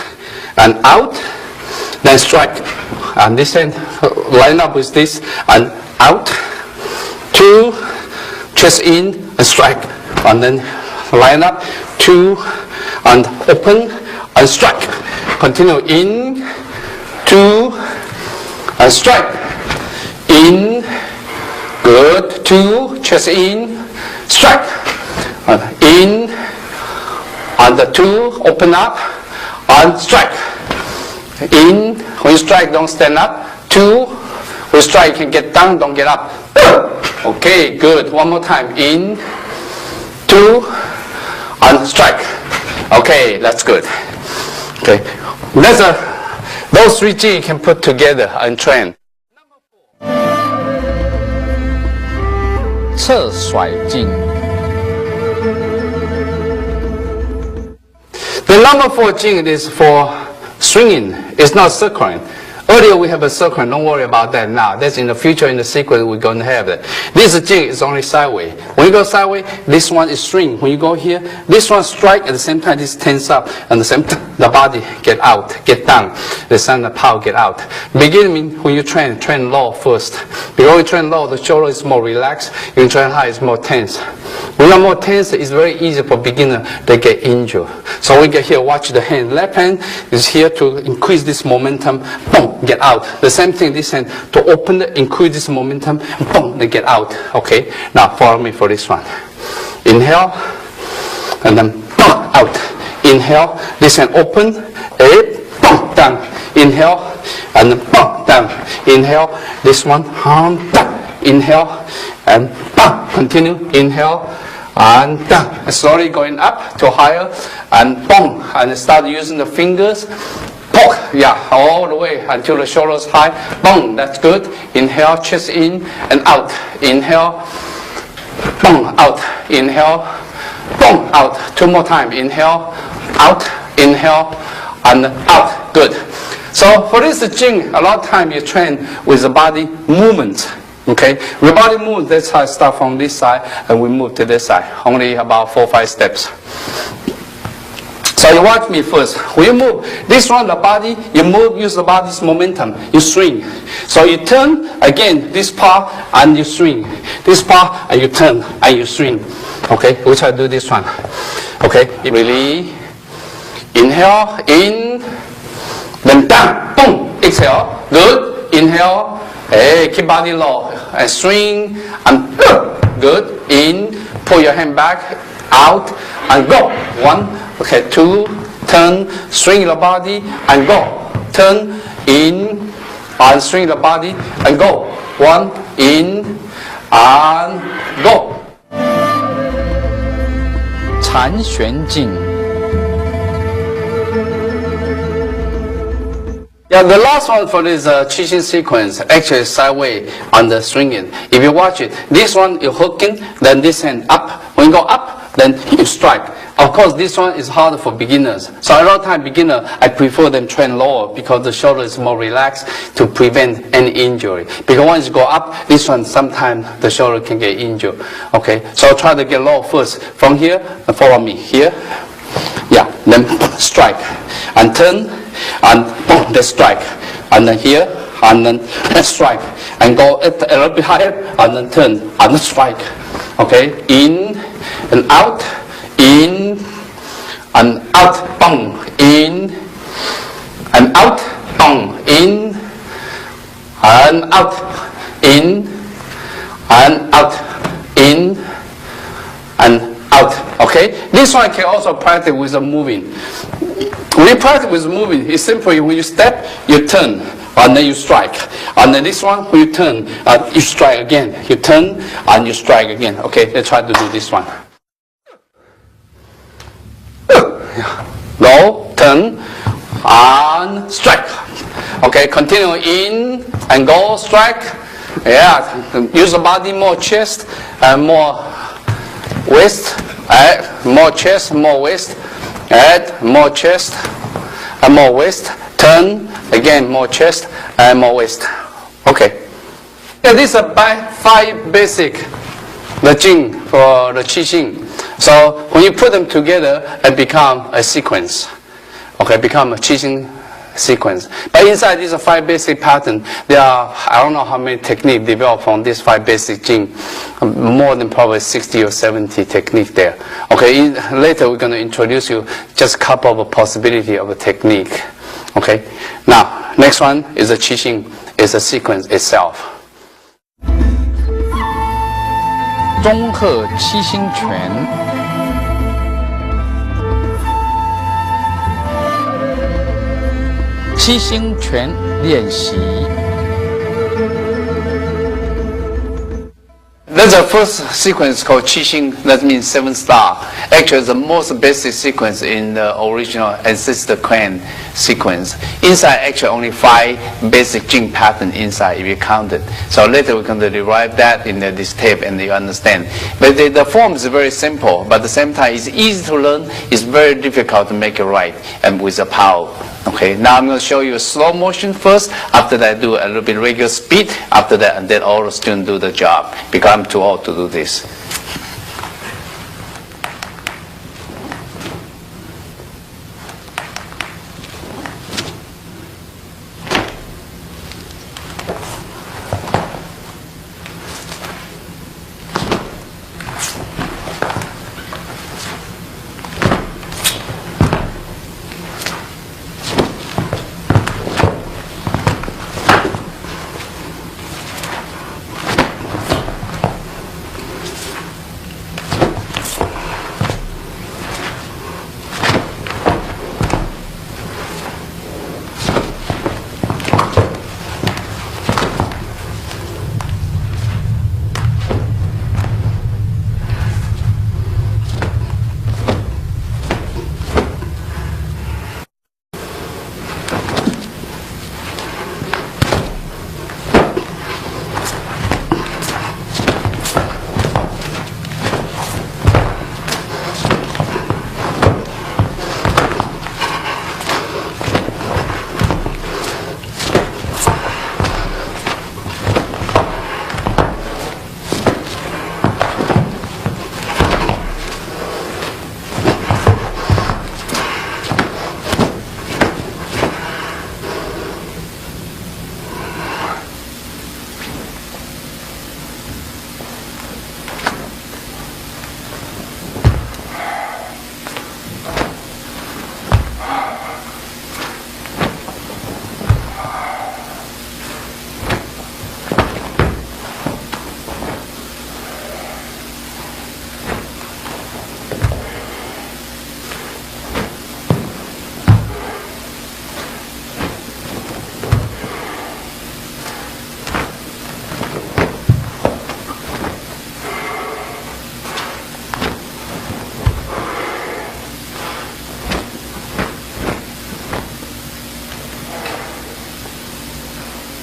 and out, then strike. And this hand, line up with this, and out, 2, chest in, and strike. And then line up, 2, and open, and strike. Continue in, 2, and strike. In, good, 2, chest in, strike. And in, and the 2, open up, and strike. In, when you strike, don't stand up. 2, when you strike, you can get down, don't get up. Okay, good. One more time. In, 2, and strike. Okay, that's good. Okay, those 3 G you can put together and train. 侧甩镜 The number 4 Jing is for swinging. It's not circling. Earlier we have a circle, don't worry about that now. That's in the future, in the sequence we're going to have that. This Jing is only sideways. When you go sideways, this one is swing. When you go here, this one strike, at the same time this tense up, and the same time the body get out, get down. The same the power get out. Beginning when you train low first. Because you train low, the shoulder is more relaxed. You train high, it's more tense. When you're more tense, it's very easy for beginner to get injured. So we get here, watch the hand. Left hand is here to increase this momentum. Boom, get out. The same thing, this hand to open it, increase this momentum. Boom, they get out. Okay, now follow me for this one. Inhale, and then boom, out. Inhale, this hand open, boom, down. Inhale, and then boom, down. Inhale, this one, down. Inhale, and boom, continue. Inhale, and down. And slowly going up to higher, and boom, and start using the fingers. Poke, yeah, all the way until the shoulders high. Boom, that's good. Inhale, chest in and out. Inhale, boom, out. Inhale, boom, out. 2 more times. Inhale, out, inhale, and out. Good. So for this Jing, a lot of time you train with the body movement. Okay, the body move. That's how I start from this side, and we move to this side. Only about 4 or 5 steps. So you watch me first. When you move this one, the body, you move, use the body's momentum. You swing. So you turn again this part and you swing. This part and you turn and you swing. Okay, we try to do this one. Okay, really. Inhale, in, then down, boom. Exhale, good. Inhale, hey, keep body low and swing and good. In, pull your hand back, out and go. 1. Okay, 2, turn, swing the body and go. Turn, in, and swing the body and go. 1, in, and go. 禅玄镜. Yeah, the last one for this Qixing sequence actually is sideways on the swinging. If you watch it, this one you're hooking, then this hand up. When you go up, then you strike. Of course, this one is harder for beginners. So a lot of time beginner, I prefer them train lower because the shoulder is more relaxed to prevent any injury. Because once you go up, this one sometimes the shoulder can get injured. Okay, so try to get low first. From here, follow me here. Yeah, then strike and turn and boom, then strike, and then here and then strike and go a little bit higher and then turn and then strike. Okay, in and out. In and out, boom, in and out, boom, in and out, in and out, in and out. Okay, this one can also practice with the moving. When you practice with moving, it's simply when you step, you turn, and then you strike. And then this one, when you turn, you strike again. You turn and you strike again. Okay, let's try to do this one. Low, turn, and strike. Okay, continue in and go, strike. Yeah, use the body more chest and more waist. More chest, more waist. Add more chest and more waist. Turn, again, more chest and more waist. Okay. Yeah, these are 5 basic, the Jing for the Qixing. So when you put them together, it become a sequence. Okay, become a Qixing sequence. But inside these are 5 basic patterns. There are, I don't know how many techniques developed from these 5 basic Jing. More than probably 60 or 70 techniques there. Okay, later we're going to introduce you just a couple of possibilities of a technique. Okay, now next one is the Qixing, is the sequence itself. 中鹤七星拳，七星拳练习。 There's a first sequence called Qixing, that means 7 star. Actually, it's the most basic sequence in the original ancestor clan sequence. Inside, actually, only 5 basic Jing pattern inside if you count it. So later we're going to derive that in this tape and you understand. But the form is very simple, but at the same time, it's easy to learn. It's very difficult to make it right and with the power. Okay, now I'm going to show you a slow motion first. After that, do a little bit regular speed. After that, and then all the students do the job because I'm too old to do this.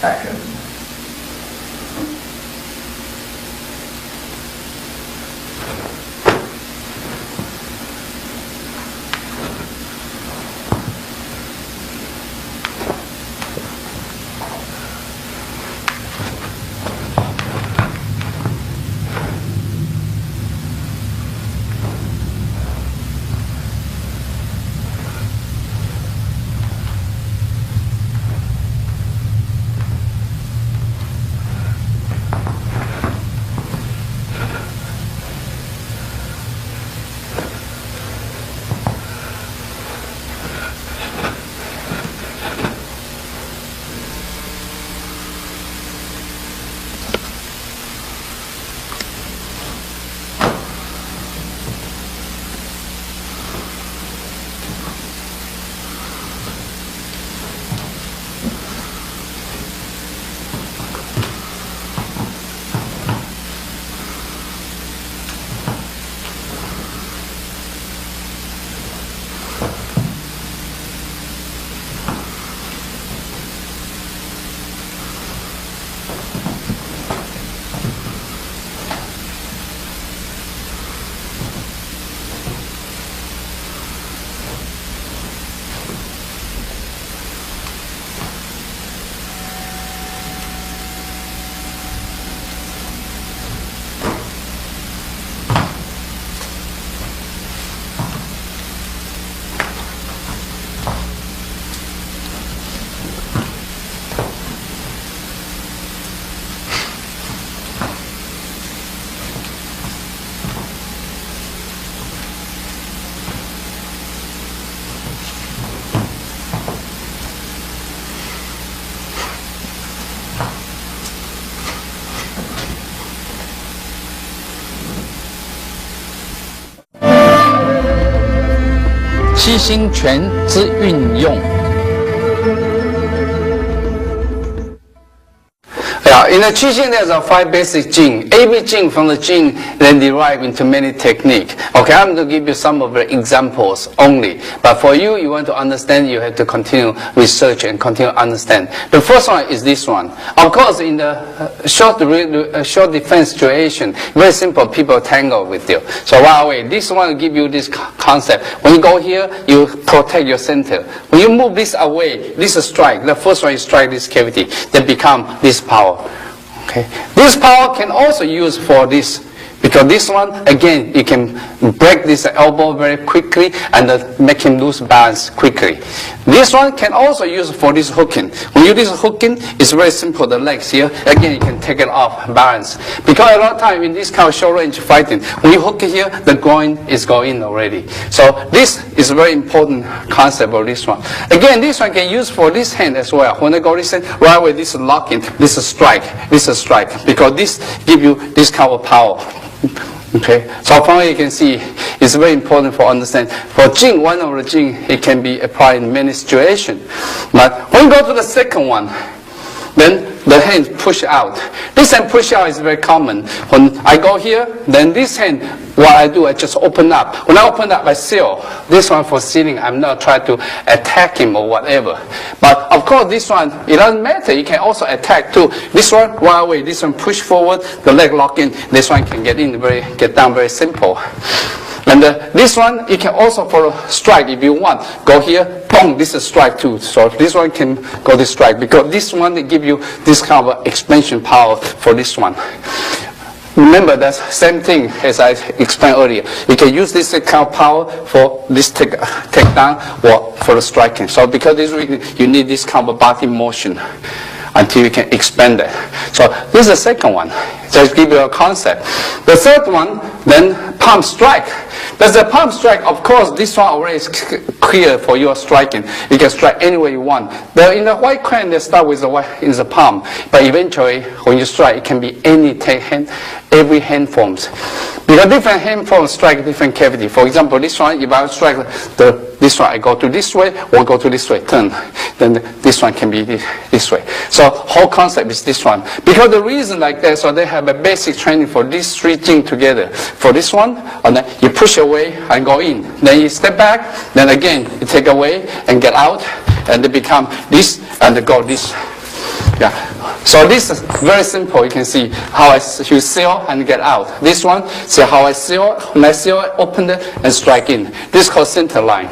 action.七星拳之运用。In the Qixing, there's a 5 basic jing. Every jing from the jing then derive into many techniques. Okay, I'm going to give you some of the examples only. But for you, you want to understand, you have to continue research and continue to understand. The first one is this one. Of course, in the short defense situation, very simple, people tangle with you. So right away, this one will give you this concept. When you go here, you protect your center. When you move this away, this is strike. The first one is strike this cavity. Then become this power. Okay. This power can also use for this, because this one, again, you can break this elbow very quickly and make him lose balance quickly. This one can also use for this hooking. When you do this hooking, it's very simple, the legs here, again, you can take it off balance. Because a lot of time in this kind of short range fighting, when you hook it here, the groin is going already. So this is a very important concept of this one. Again, this one can use for this hand as well. When I go this hand, right away, this is locking, this is strike, because this give you this kind of power. Okay, so from here you can see it's very important for understand. For jing, one of the jing, it can be applied in many situations. But when you go to the second one, then the hand push out. This hand push out is very common. When I go here, then this hand, what I do, I just open up. When I open up, I seal. This one for sealing, I'm not trying to attack him or whatever. But of course, this one, it doesn't matter. You can also attack too. This one, right away, this one push forward, the leg lock in. This one can get down very simple. And this one, you can also for a strike if you want. Go here, boom, this is strike too. So this one can go this strike, because this one, they give you this kind of expansion power for this one. Remember, that's same thing as I explained earlier. You can use this kind of power for this take down or for the striking. So because this you need this kind of body motion until you can expand it. So this is the second one. Just give you a concept. The third one, then palm strike. There's a palm strike. Of course, this one already is clear for your striking. You can strike any way you want. In the white crane, they start with the palm, but eventually, when you strike, it can be any hand, every hand forms. Because different hand forms strike different cavity. For example, this one, if I strike this one, I go to this way or go to this way, turn. Then this one can be this way. So whole concept is this one. Because the reason like that, so they have a basic training for these three things together. For this one, and then you push away and go in. Then you step back, then again you take away and get out, and they become this and they go this. Yeah. So this is very simple. You can see how I you seal and get out. This one, see how I seal, when I seal, open it and strike in. This is called center line.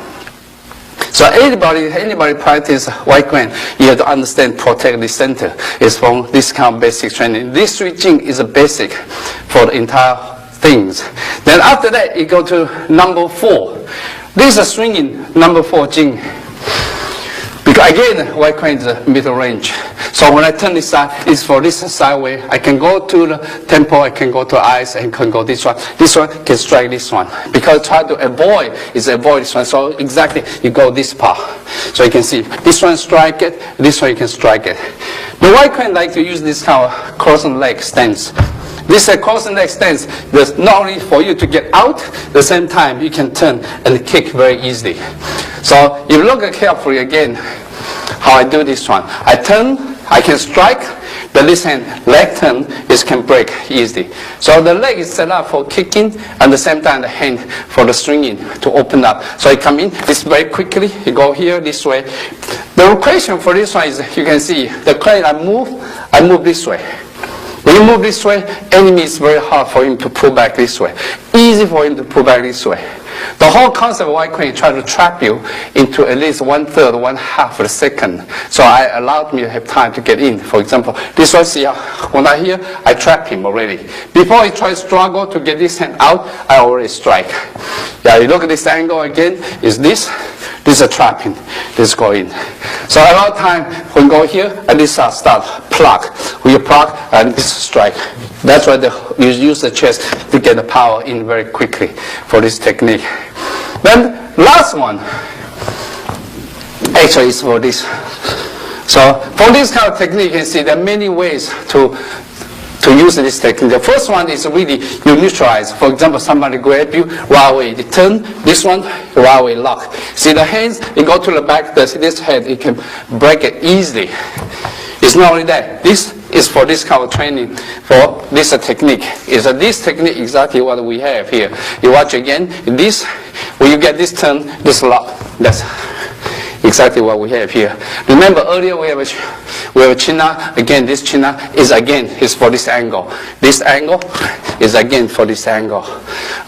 So anybody practice white crane, you have to understand, protect the center. It's from this kind of basic training. This switching is a basic for the entire things. Then after that, you go to number 4. This is swinging number 4 jing. Because again, white crane is a middle range. So when I turn this side, it's for this sideway. I can go to the temple, I can go to eyes, and can go this one. This one can strike this one. Because try to avoid this one. So exactly, you go this part. So you can see, this one strike it, this one you can strike it. The white crane like to use this kind of crossing leg stance. This crossing leg stance is not only for you to get out, at the same time you can turn and kick very easily. So if you look carefully again, how I do this one. I turn, I can strike, but this hand, leg turn, is can break easily. So the leg is set up for kicking, and at the same time the hand for the swinging to open up. So I come in, this very quickly, you go here, this way. The equation for this one is, you can see, the crane I move this way. When you move this way, enemy is very hard for him to pull back this way. Easy for him to pull back this way. The whole concept of white crane try to trap you into at least 1/3, 1/2 of a second. So I allowed me to have time to get in. For example, this one, see, when I hear, I trap him already. Before he tries to struggle to get this hand out, I already strike. Yeah, you look at this angle again, is this is a trapping. This go in. So a lot of time, when you go here, and this start pluck. When you pluck, and this strike. That's why you use the chest to get the power in very quickly for this technique. Then last one, actually is for this. So for this kind of technique, you can see there are many ways to use this technique. The first one is really you neutralize. For example, somebody grab you, right away, you turn, this one, right away lock. See the hands, you go to the back, this head, you can break it easily. It's not only that, this is for this kind of training, for this technique. Is this technique exactly what we have here. You watch again, this, when you get this turn, this lock, that's exactly what we have here. Remember earlier we have a chin-up. Again, this chin-up is for this angle. This angle is again for this angle.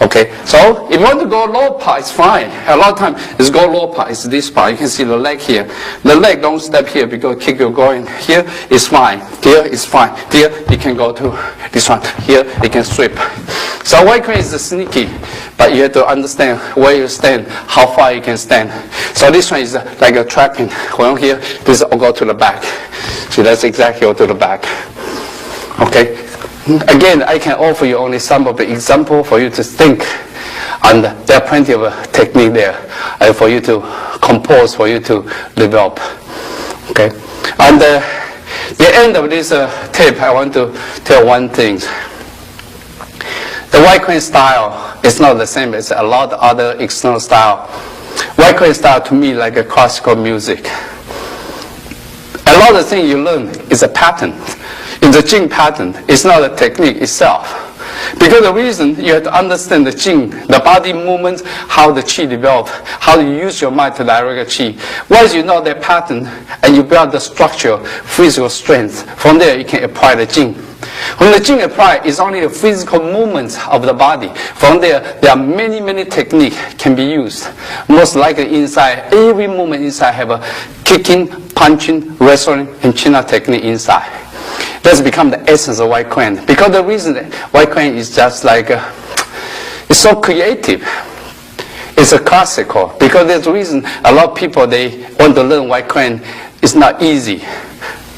Okay, so if you want to go low part, it's fine. A lot of time it's go low part, it's this part. You can see the leg here. The leg don't step here because kick you're going. Here is fine. Here is fine. Here you can go to this one. Here you can sweep. So white crane is sneaky, but you have to understand where you stand, how far you can stand. So this one is like a trapping. When here, this will go to the back. See, that's exactly go to the back. Okay. Again, I can offer you only some of the example for you to think, and there are plenty of technique there for you to compose, for you to develop. Okay. And the end of this tape, I want to tell one thing. The white crane style is not the same as a lot of other external style. White crane style to me like a classical music. A lot of things you learn is a pattern. In the Jing pattern, it's not a technique itself. Because the reason you have to understand the Jing, the body movements, how the Qi develops, how you use your mind to direct the Qi. Once you know that pattern and you build the structure, physical strength, from there you can apply the Jing. When the Jing applied, it's only the physical movements of the body. From there are many, many techniques can be used. Most likely inside, every movement inside have a kicking, punching, wrestling, and chin-up technique inside. That's become the essence of white crane. Because the reason that white crane is just like, it's so creative. It's a classical. Because there's a reason a lot of people, they want to learn white crane. It's not easy.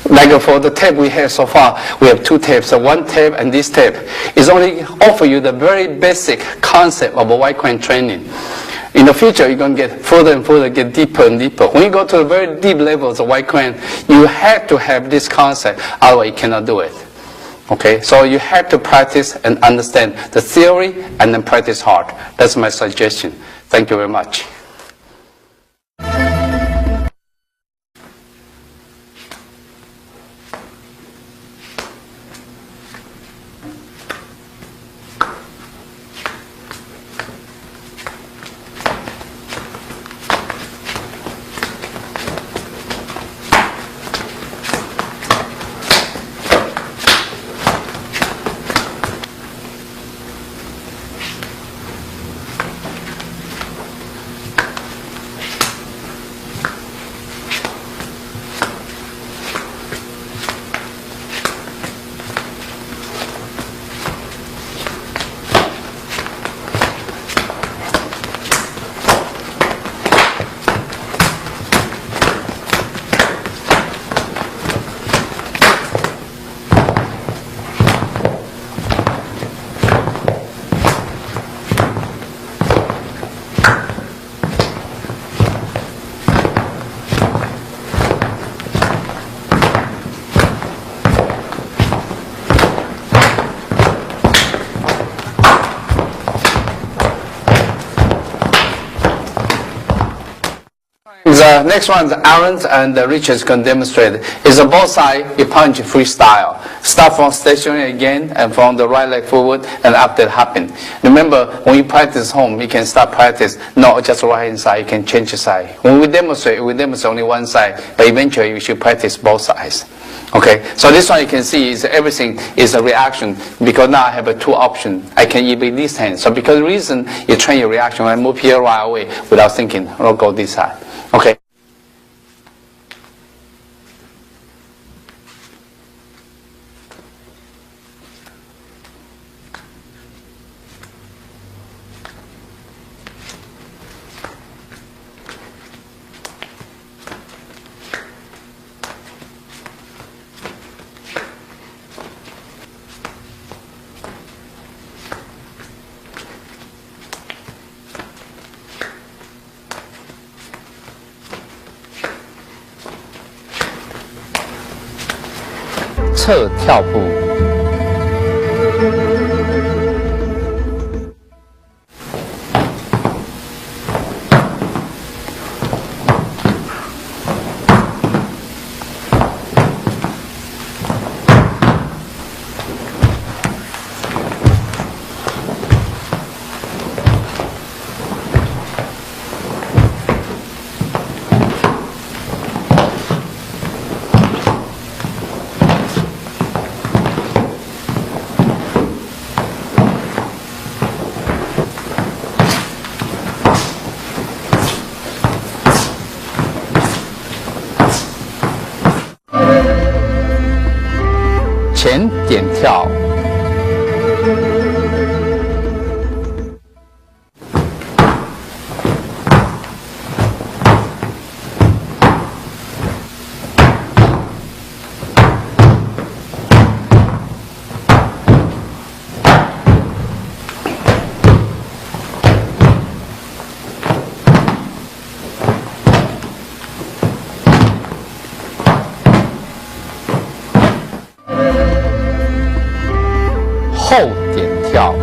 Like for the tape we have so far, we have 2 tapes. So one tape and this tape is only offer you the very basic concept of a white crane training. In the future, you're going to get further and further, get deeper and deeper. When you go to the very deep levels of white crane, you have to have this concept, otherwise you cannot do it. Okay, so you have to practice and understand the theory and then practice hard. That's my suggestion. Thank you very much. The next one is Aaron and Richard's going to demonstrate. It's a both side, you punch freestyle. Start from stationary again and from the right leg forward and after it happen. Remember, when you practice home, you can start practice not just right hand side, you can change the side. When we demonstrate only one side, but eventually you should practice both sides. Okay, so this one you can see is everything is a reaction because now I have a two option. I can either this hand. So because the reason you train your reaction, I move here right away without thinking, I'll go this side. Okay.侧跳步，前点跳，后点跳，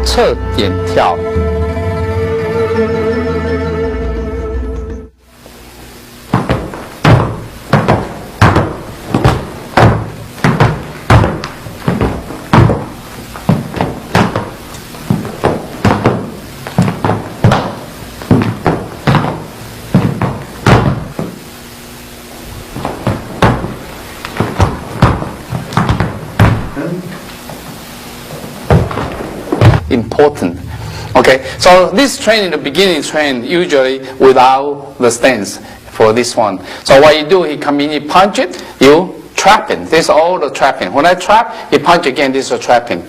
侧点跳，important. Okay, so this training, the beginning train, usually without the stance for this one. So what you do, he come in, you punch it, you trap it. This is all the trapping. When I trap, he punch again, this is a trapping.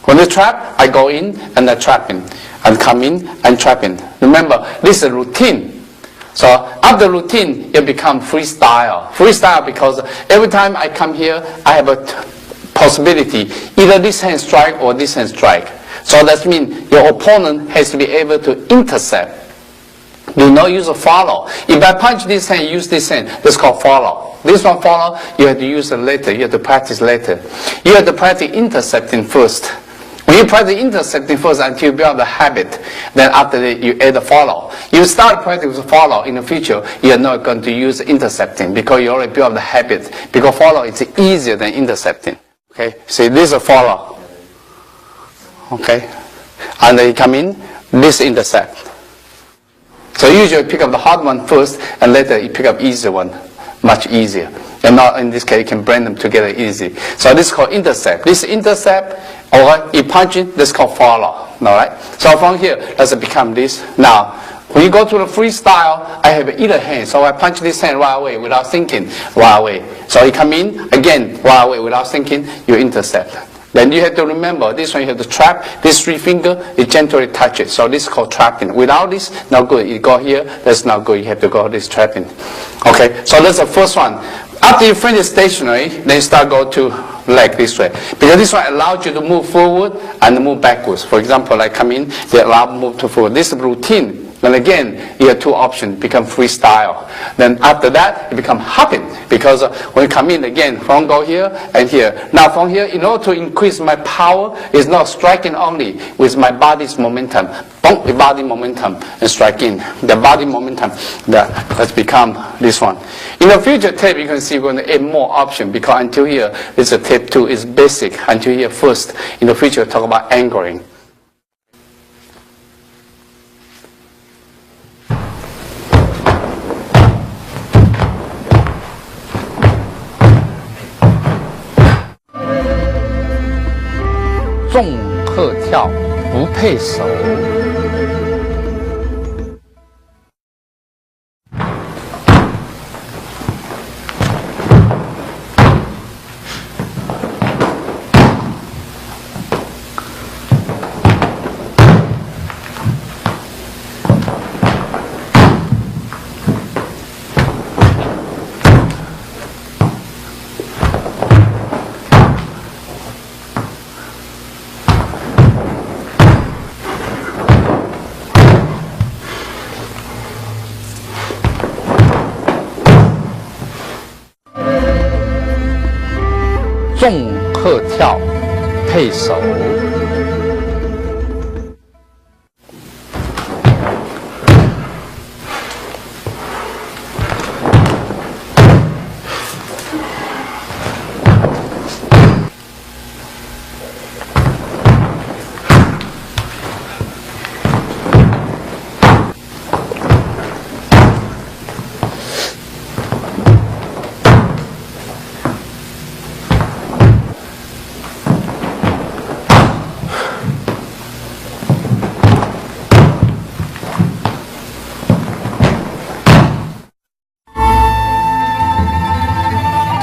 When I trap, I go in and I trap in, and come in and trap in. Remember, this is a routine. So after routine, it becomes freestyle. Freestyle because every time I come here, I have a possibility, either this hand strike or this hand strike. So that means your opponent has to be able to intercept. Do not use a follow. If I punch this hand, use this hand, that's called follow. This one follow, you have to use it later. You have to practice later. You have to practice intercepting first. When you practice intercepting first until you build the habit, then after that you add the follow. You start practice with follow in the future, you're not going to use intercepting because you already built the habit. Because follow is easier than intercepting. Okay, see this is a follow. Okay, and then you come in, this intercept. So usually pick up the hard one first, and later you pick up easier one, much easier. And not in this case, you can blend them together easy. So this is called intercept. This intercept, or you punch it, this is called follow. All right. So from here, let's become this. Now, when you go to the freestyle, I have either hand. So I punch this hand right away without thinking, right away. So you come in again, right away without thinking, you intercept. Then you have to remember, this one you have to trap, this 3 finger, you gently touch it. So this is called trapping. Without this, no good. You go here, that's not good. You have to go this trapping. Okay, so that's the first one. After you finish stationary, then you start go to leg this way. Because this one allows you to move forward and move backwards. For example, like come in, they allow move to forward. This is routine. Then again, you have 2 options, become freestyle. Then after that, it become hopping. Because when you come in again, from go here and here. Now from here, in order to increase my power, is not striking only with my body's momentum. Boom, the body momentum and striking. The body momentum that has become this one. In the future tape, you can see we're going to add more options because until here, it's a tape 2 is basic. Until here first, in the future, talk about angling. Zhong He跳不配手。纵鹤跳配手。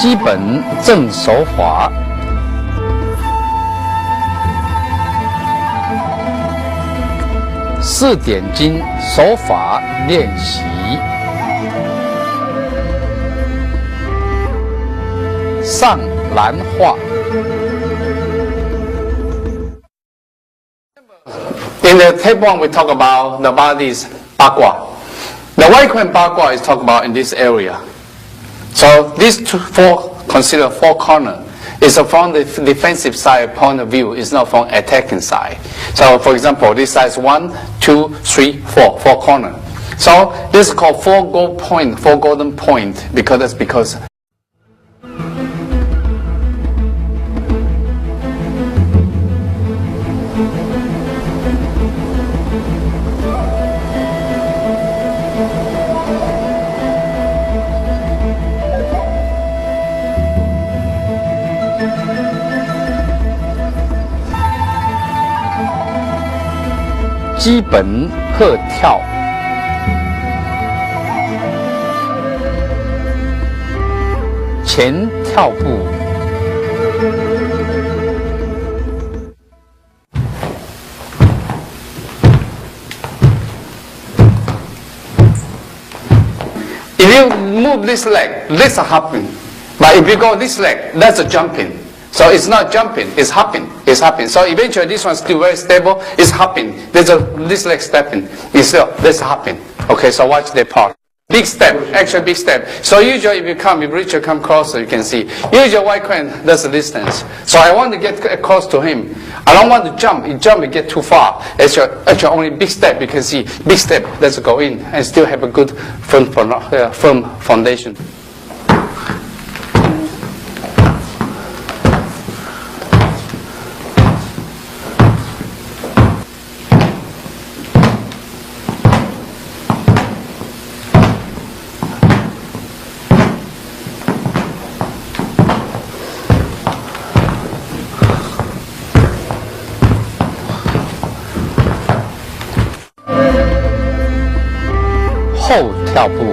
基本正手法，4点睛手法练习，上兰花。In the tape 1, we talk about the body's bagua. The white crane bagua is talked about in this area. So these 4 consider 4 corners. It's from the defensive side point of view. It's not from attacking side. So for example, this side is 1, 2, 3, 4, 4 corners. So this is called 4 gold point, 4 golden point, because that's because.基本鹤跳，前跳步，If you move this leg, this is hopping. But if you go this leg, that's a jumping. So it's not jumping, it's hopping. It's hopping. So eventually this one's still very stable, it's hopping. This leg stepping. It's still, this hopping. Okay, so watch that part. Big step, actually big step. So usually if you reach or come closer, you can see. Usually white crane, that's the distance. So I want to get close to him. I don't want to jump. You jump, you get too far. Actually only big step, you can see. Big step, let's go in and still have a good firm foundation.后跳步。